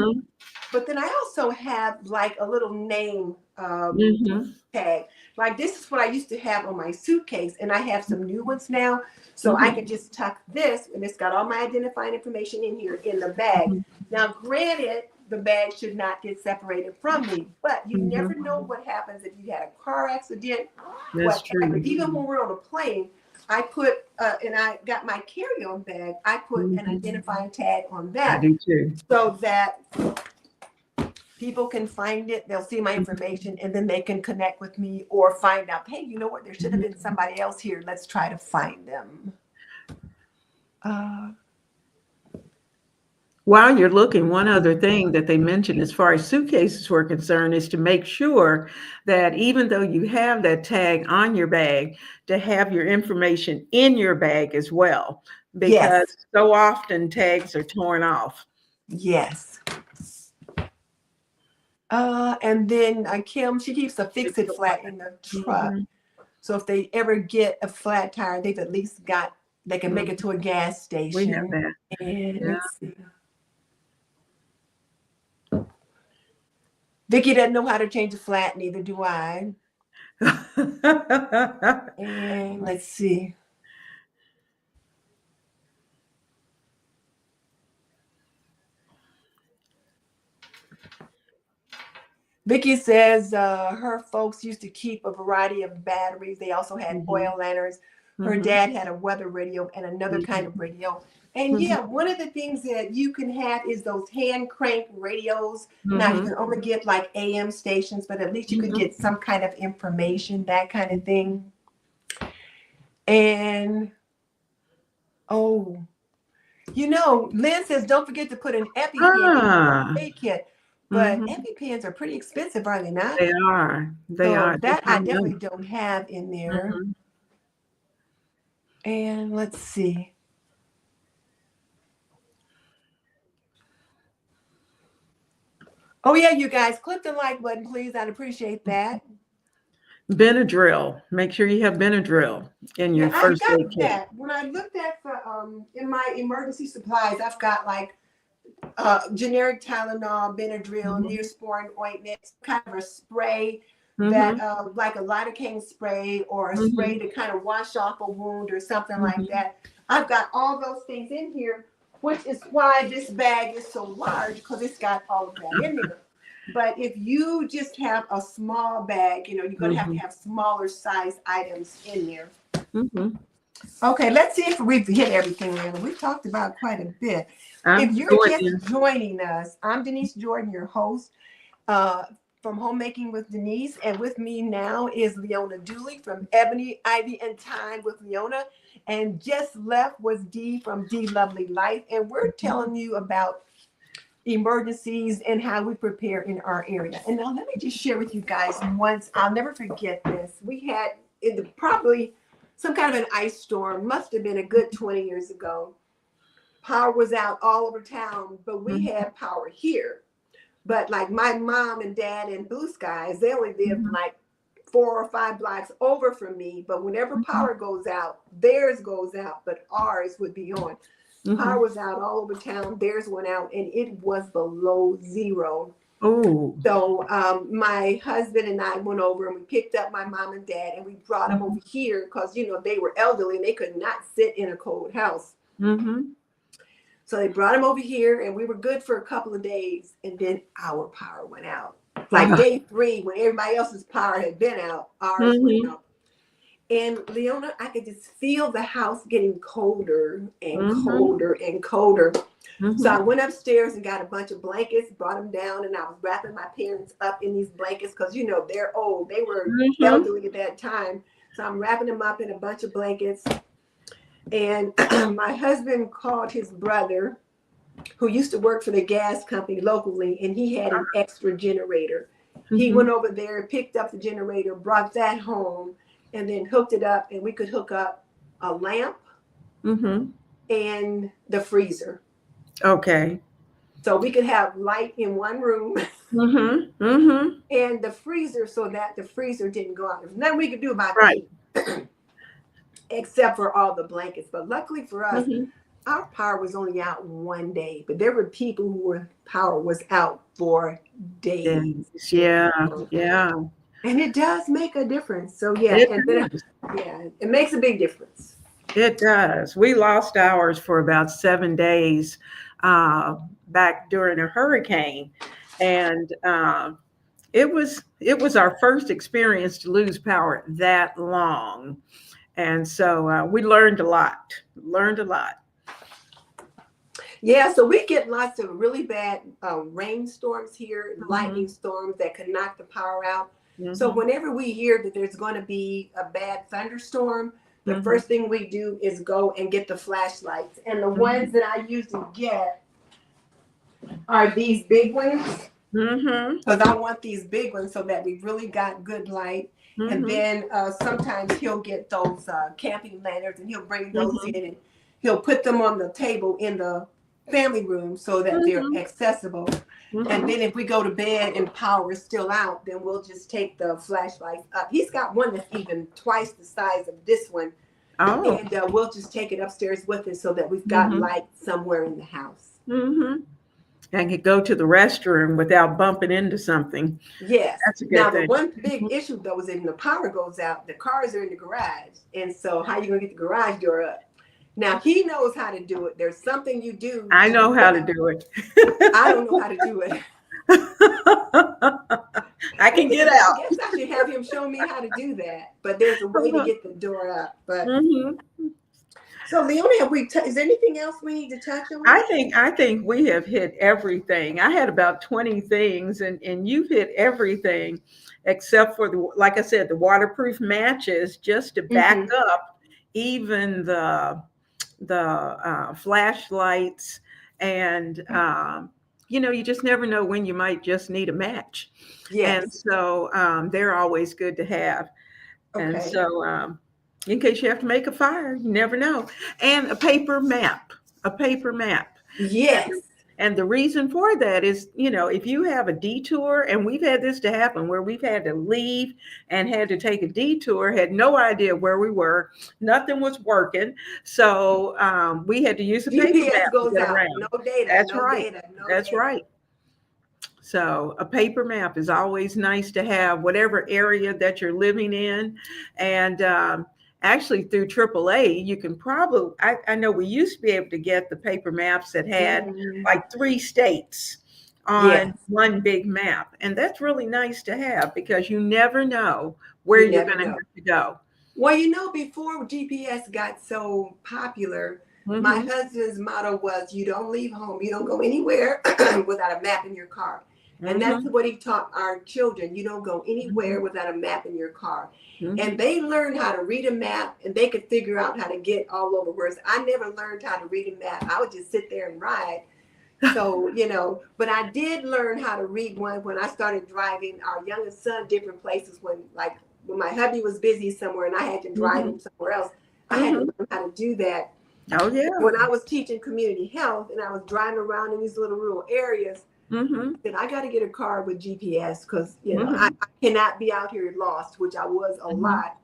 S1: But then I also have like a little name tag. Like this is what I used to have on my suitcase, and I have some new ones now. So I can just tuck this, and it's got all my identifying information in here in the bag. Now, granted, the bag should not get separated from me, but you never know what happens if you had a car accident.
S2: That's true.
S1: Even when we're on a plane, I put, and I got my carry-on bag, I put an identifying tag on that.
S2: I do too.
S1: So that people can find it, they'll see my information, and then they can connect with me or find out, hey, you know what, there should have been somebody else here. Let's try to find them.
S2: While you're looking, one other thing that they mentioned as far as suitcases were concerned is to make sure that even though you have that tag on your bag, to have your information in your bag as well, because so often tags are torn off.
S1: Yes. And then Kim, she keeps a fix-it flat in the truck.
S2: Mhm.
S1: So if they ever get a flat tire, they've at least they can make it
S2: Mhm.
S1: to a gas
S2: We have
S1: station.
S2: that.
S1: And
S2: Yeah.
S1: let's see. Vicky doesn't know how to change a flat, neither do I. And let's see. Vicky says her folks used to keep a variety of batteries. They also had
S2: Mhm.
S1: oil lanterns. Her
S2: Mhm.
S1: dad had a weather radio and another kind of radio. And
S2: Mhm.
S1: yeah, one of the things that you can have is those hand crank radios. Now you
S2: Mhm.
S1: can only get like AM stations, but at least you could
S2: Mhm.
S1: get some kind of information, that kind of thing. And oh, Lynn says don't forget to put an EpiPen in your first
S2: Ah.
S1: aid kit. But
S2: Mhm.
S1: EpiPens are pretty expensive, are they not?
S2: They are. They
S1: So
S2: are.
S1: that I
S2: They
S1: definitely don't have in there.
S2: Mhm.
S1: And let's see. Oh yeah, you guys, click the like button, please. I'd appreciate that.
S2: Benadryl. Make sure you have Benadryl in
S1: Yeah,
S2: your
S1: I've
S2: first aid
S1: got
S2: kit.
S1: that. When I looked at for in my emergency supplies, I've got like generic Tylenol, Benadryl,
S2: Mhm.
S1: Neosporin ointment, kind of a spray that
S2: Mhm.
S1: like a lidocaine spray or a spray
S2: Mhm.
S1: to kind of wash off a wound or something like
S2: Mhm.
S1: that. I've got all those things in here, which is why this bag is so large because it's got all of that in there. But if you just have a small bag, you're going to
S2: Mhm.
S1: have smaller size items in there.
S2: Mhm.
S1: Okay, let's see if we've hit everything, Leona. We've talked about quite a bit. If
S2: I'm
S1: you're
S2: going
S1: just
S2: in.
S1: joining us, I'm Denise Jordan, your host uh, from Homemaking with Denise. And with me now is Leona Dooley from Ebony, Ivy, and Thyme with Leona. And just left was Dee from DeeLovelyLife. And we're telling you about emergencies and how we prepare in our area. And now let me just share with you guys once, I'll never forget this. We had probably some kind of an ice storm, must have been a good 20 years ago. Power was out all over town, but we
S2: Mhm.
S1: had power here. But like my mom and dad and Blue Skies, they only lived
S2: Mhm.
S1: like 4 or 5 blocks over from me. But whenever
S2: Mhm.
S1: power goes out, theirs goes out, but ours would be on. Power
S2: Mhm.
S1: was out all over town. Theirs went out, and it was below zero.
S2: Oh.
S1: So my husband and I went over and we picked up my mom and dad and we brought them over
S2: Mhm.
S1: here because they were elderly and they could not sit in a cold house.
S2: Mhm.
S1: So they brought them over here and we were good for a couple of days, and then our power went out. Like
S2: Ah.
S1: day 3, when everybody else's power had been out, ours went
S2: Mhm.
S1: out. And Leona, I could just feel the house getting colder and
S2: Mhm.
S1: colder and colder. So I
S2: Mhm.
S1: went upstairs and got a bunch of blankets, brought them down, and I was wrapping my parents up in these blankets because, they're old. They were
S2: Mhm.
S1: elderly at that time. So I'm wrapping them up in a bunch of blankets. And my husband called his brother, who used to work for the gas company locally, and he had an extra generator. He went
S2: Mhm.
S1: over there, picked up the generator, brought that home, and then hooked it up, and we could hook up a lamp
S2: Mhm.
S1: and the freezer.
S2: Okay.
S1: So we could have light in one room
S2: Mhm. Mhm.
S1: and the freezer so that the freezer didn't go out. There's nothing we could do about the
S2: Right.
S1: heat except for all the blankets. But luckily for us,
S2: Mhm.
S1: our power was only out one day, but there were people power was out for days.
S2: Yes. Yeah. Yeah.
S1: And it does make a difference. So yeah,
S2: It
S1: and then
S2: does.
S1: yeah, it makes a big difference.
S2: It does. We lost ours for about 7 days uh, back during a hurricane, and it was our first experience to lose power that long, and so we learned a lot. Learned a lot.
S1: Yeah, so we get lots of really bad rainstorms here,
S2: Mm-hmm.
S1: lightning storms that can knock the power out. So
S2: Mm-hmm.
S1: whenever we hear that there's going to be a bad thunderstorm, the
S2: Mm-hmm.
S1: first thing we do is go and get the flashlights. And the
S2: Mm-hmm.
S1: ones that I usually get are these big ones
S2: Mm-hmm.
S1: because I want these big ones so that we've really got good light. And
S2: Mm-hmm.
S1: then sometimes he'll get those camping lanterns and he'll bring those
S2: Mm-hmm.
S1: in and he'll put them on the table in the family rooms so that they're accessible. And then if we go to bed and power is still out, then we'll just take the flashlights up. He's got one that's even twice the size of this one.
S2: Oh.
S1: And we'll just take it upstairs with us so that we've got light somewhere in the house.
S2: And could go to the restroom without bumping into something.
S1: Yes.
S2: That's a good
S1: now,
S2: thing.
S1: the one big issue, though, is when the power goes out, the cars are in the garage. And so how are you going to get the garage door up? Now, he knows how to do it. There's something you do.
S2: I know how to do it.
S1: I don't know how to do it.
S2: I can get out.
S1: I guess I should have him show me how to do that. But there's a way to get the door up. But So, Leona, is there anything else we need to touch on?
S2: I think we have hit everything. I had about 20 things, and you've hit everything except for like I said, the waterproof matches, just to back up even the flashlights, and you just never know when you might just need a match.
S1: Yes.
S2: And so they're always good to have.
S1: Okay.
S2: And so in case you have to make a fire, you never know. And a paper map.
S1: Yes.
S2: And the reason for that is, if you have a detour, and we've had this to happen where we've had to leave and had to take a detour, had no idea where we were, nothing was working. So we had to use a paper map to get around.
S1: No data.
S2: That's right. That's right. So a paper map is always nice to have, whatever area that you're living in. And actually through AAA, you can probably, I know we used to be able to get the paper maps that had like 3 states on one big map. And that's really nice to have, because you never know where you're going to have to go.
S1: Well, before GPS got so popular, my husband's motto was, you don't leave home, you don't go anywhere without a map in your car. And that's what he taught our children. You don't go anywhere without a map in your car. And they learned how to read a map, and they could figure out how to get all over. Whereas I never learned how to read a map. I would just sit there and ride. So, but I did learn how to read one when I started driving our youngest son different places when my hubby was busy somewhere and I had to drive him somewhere else. I had to learn how to do that.
S2: Oh, yeah.
S1: When I was teaching community health and I was driving around in these little rural areas, then I got to get a car with GPS, because I cannot be out here lost, which I was a lot.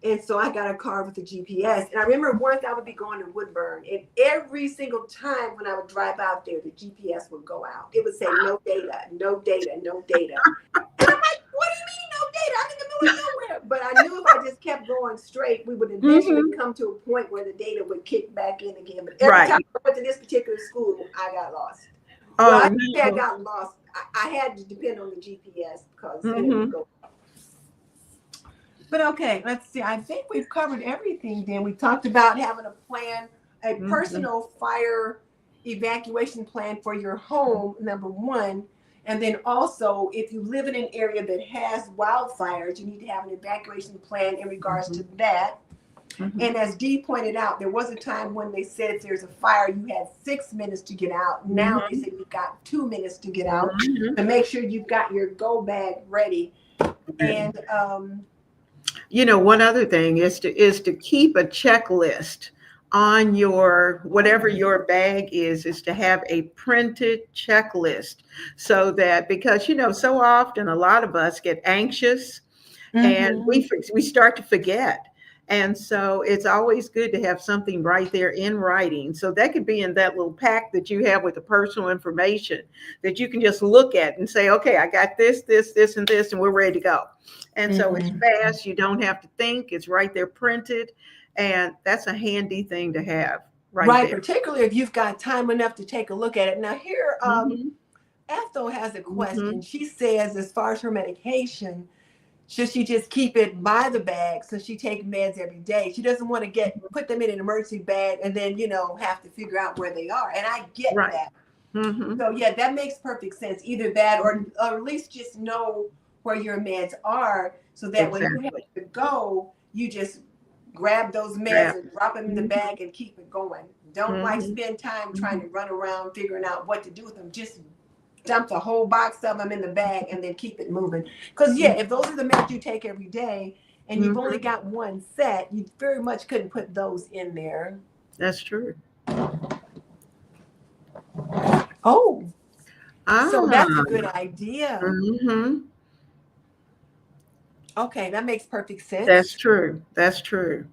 S1: And so I got a car with a GPS. And I remember once I would be going to Woodburn, and every single time when I would drive out there, the GPS would go out. It would say no data, no data, no data. And I'm like, what do you mean no data? I'm in the middle of nowhere. But I knew if I just kept going straight, we would eventually come to a point where the data would kick back in again. But every time I went to this particular school, I got lost. Well, I got lost. I had to depend on the GPS because it would go. But okay, let's see. I think we've covered everything. Then we talked about having a plan, a personal fire evacuation plan for your home, number one. And then also, if you live in an area that has wildfires, you need to have an evacuation plan in regards to that. And as Dee pointed out, there was a time when they said if there's a fire, you had 6 minutes to get out. Now they say you've got 2 minutes to get out, to make sure you've got your go bag ready. And
S2: one other thing is to keep a checklist on your, whatever your bag is to have a printed checklist, so that, because so often a lot of us get anxious and we start to forget. And so it's always good to have something right there in writing. So that could be in that little pack that you have with the personal information that you can just look at and say, okay, I got this, this, this, and this, and we're ready to go. And so it's fast. You don't have to think. It's right there printed. And that's a handy thing to have right there.
S1: Particularly if you've got time enough to take a look at it. Now here, Ethel has a question. She says, as far as her medication, should she just keep it by the bag so she takes meds every day? She doesn't want to put them in an emergency bag and then, have to figure out where they are. And I get that. So yeah, that makes perfect sense. Either that or at least just know where your meds are, so that when you have to go, you just grab those meds and drop them in the bag and keep it going. Don't spend time trying to run around figuring out what to do with them. Just dump the whole box of them in the bag and then keep it moving. Because if those are the meds you take every day and you've only got one set, you very much couldn't put those in there.
S2: That's true.
S1: Oh, so that's a
S2: Ah.
S1: good idea.
S2: Mm-hmm.
S1: Okay, that makes perfect
S2: That's
S1: sense.
S2: true. That's true.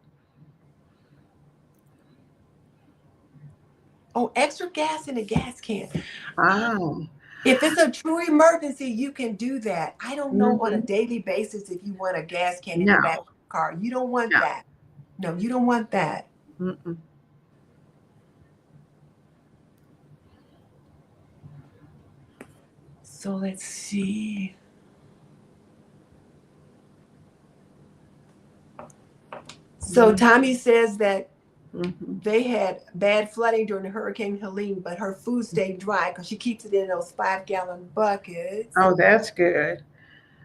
S1: Oh, extra gas in a gas can.
S2: Ah.
S1: If it's a true emergency, you can do that. I don't know on a
S2: Mm-hmm.
S1: daily basis if you want a gas can in the back
S2: No.
S1: of the car. You don't want
S2: No.
S1: that. No, you don't want that.
S2: Mm-mm.
S1: So let's see. So Tommy says that
S2: Mm-hmm.
S1: they had bad flooding during Hurricane Helene, but her food stayed dry because she keeps it in those 5-gallon buckets.
S2: Oh, that's good.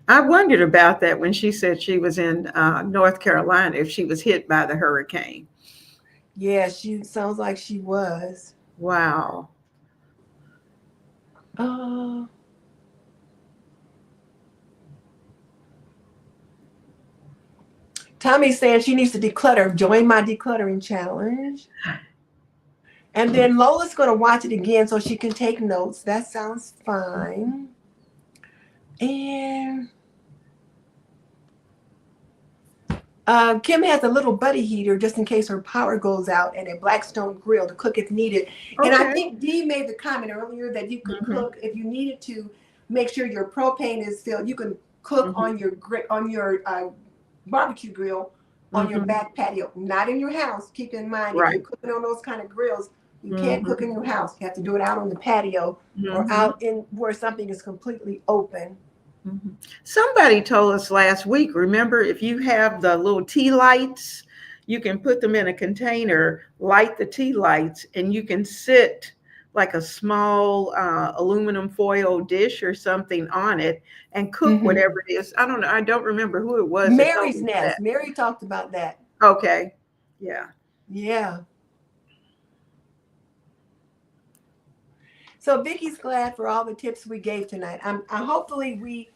S2: I wondered about that when she said she was in North Carolina, if she was hit by the hurricane.
S1: Yeah, she sounds like she was.
S2: Wow.
S1: Uh, Tommy's saying she needs to declutter. Join my decluttering challenge. And then Lola's going to watch it again so she can take notes. That sounds fine. And Kim has a little buddy heater just in case her power goes out, and a Blackstone grill to cook if needed. And I
S2: Okay.
S1: think Dee made the comment earlier that you could
S2: Mm-hmm.
S1: cook if you needed to. Make sure your propane is filled. You can cook
S2: Mm-hmm.
S1: on your barbecue grill on your
S2: Mm-hmm.
S1: back patio, not in your house. Keep in mind if you're
S2: Right.
S1: cooking on those kind of grills, you can't cook
S2: Mm-hmm.
S1: in your house. You have to do it out on the patio or
S2: Mm-hmm.
S1: out in where something is completely open.
S2: Mm-hmm. Somebody told us last week, remember, if you have the little tea lights, you can put them in a container, light the tea lights, and you can sit like a small aluminum foil dish or something on it and cook
S1: Mm-hmm.
S2: whatever it is. I don't know. I don't remember who it was that told
S1: Mary's
S2: us
S1: Nest.
S2: that.
S1: Mary talked about that.
S2: Okay. Yeah.
S1: Yeah. So Vicky's glad for all the tips we gave tonight. Hopefully we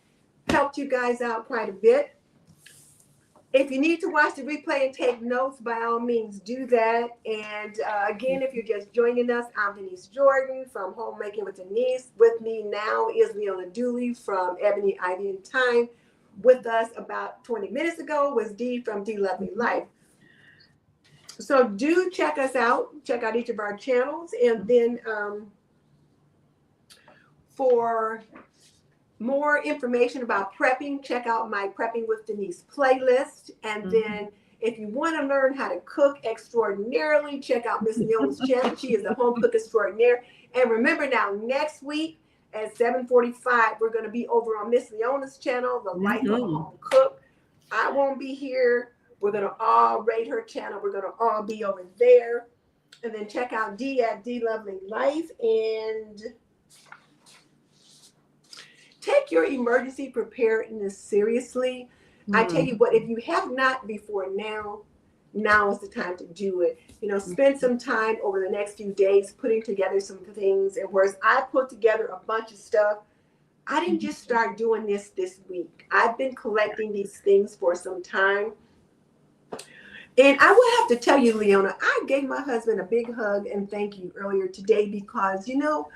S1: helped you guys out quite a bit. If you need to watch the replay and take notes, by all means do that. And again, if you're just joining us, I'm Denise Jordan from Homemaking with Denise. With me now is Leona Dooley from Ebony, Ivy, and Thyme. With us about 20 minutes ago was Dee from DeeLovelyLife. So do check us out. Check out each of our channels. And then for more information about prepping, check out my Prepping with Denise playlist. And then if you want to learn how to cook extraordinarily, check out Ms Leona's channel. She is a home cook extraordinaire. And remember now, next week at 7:45, we're going to be over on Ms Leona's channel, The Life of a Home Cook. I won't be here. We're going to all rate her channel. We're going to all be over there. And then check out Dee at DeeLovelyLife. And take your emergency preparedness seriously. I tell you what, if you have not before now is the time to do it. You know, spend some time over the next few days putting together some things. And whereas I put together a bunch of stuff, I didn't just start doing this week. I've been collecting these things for some time. And I will have to tell you, Leona, I gave my husband a big hug and thank you earlier today because, you know,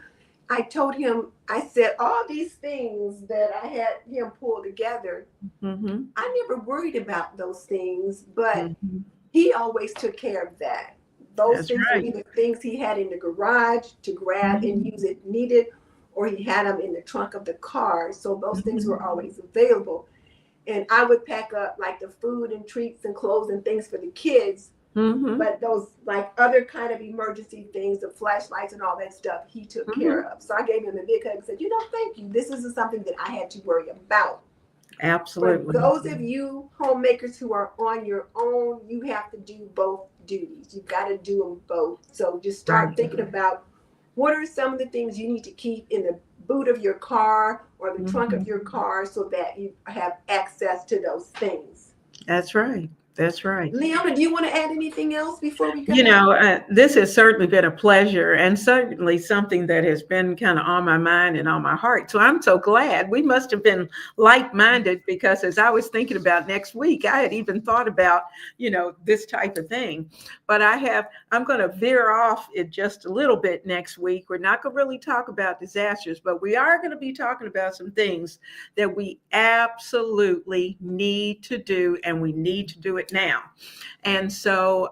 S1: I told him, I said, all these things that I had him pull together, I never worried about those things, but he always took care of that. Those
S2: That's
S1: things were
S2: right.
S1: either things he had in the garage to grab and use if needed, or he had them in the trunk of the car. So those things were always available. And I would pack up like the food and treats and clothes and things for the kids. But those like other kind of emergency things, the flashlights and all that stuff, he took care of. So I gave him a big hug and said, you know, thank you. This isn't something that I had to worry about.
S2: Absolutely.
S1: For those of you homemakers who are on your own, you have to do both duties. You've got to do them both. So just start thinking about what are some of the things you need to keep in the boot of your car or the trunk of your car so that you have access to those things.
S2: That's right. That's right.
S1: Leona, do you want to add anything else before we go?
S2: This has certainly been a pleasure and certainly something that has been kind of on my mind and on my heart. So I'm so glad we must have been like-minded, because as I was thinking about next week, I had even thought about, this type of thing. But I'm going to veer off it just a little bit next week. We're not going to really talk about disasters, but we are going to be talking about some things that we absolutely need to do, and we need to do it now. And so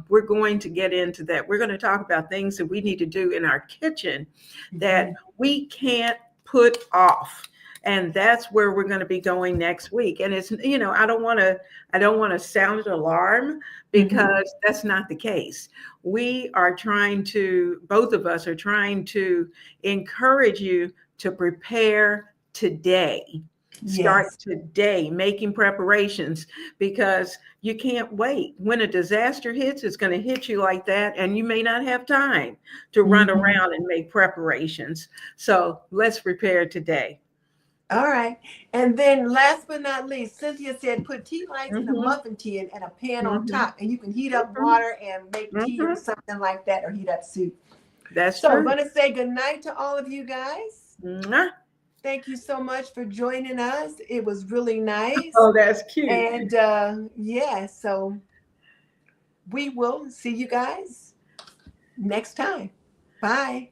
S2: we're going to get into that. We're going to talk about things that we need to do in our kitchen that we can't put off. And that's where we're going to be going next week. And it's, I don't want to sound an alarm, because that's not the case. We are both of us are trying to encourage you to prepare today. Start today making preparations, because you can't wait. When a disaster hits, it's going to hit you like that, and you may not have time to run around and make preparations. So let's prepare today.
S1: All right. And then last but not least, Cynthia said put tea lights in a muffin tin and a pan on top, and you can heat up water and make tea or something like that, or heat up soup.
S2: That's
S1: so
S2: true.
S1: I'm going to say good night to all of you guys.
S2: Mwah.
S1: Thank you so much for joining us. It was really nice.
S2: Oh, that's cute.
S1: And so we will see you guys next time. Bye.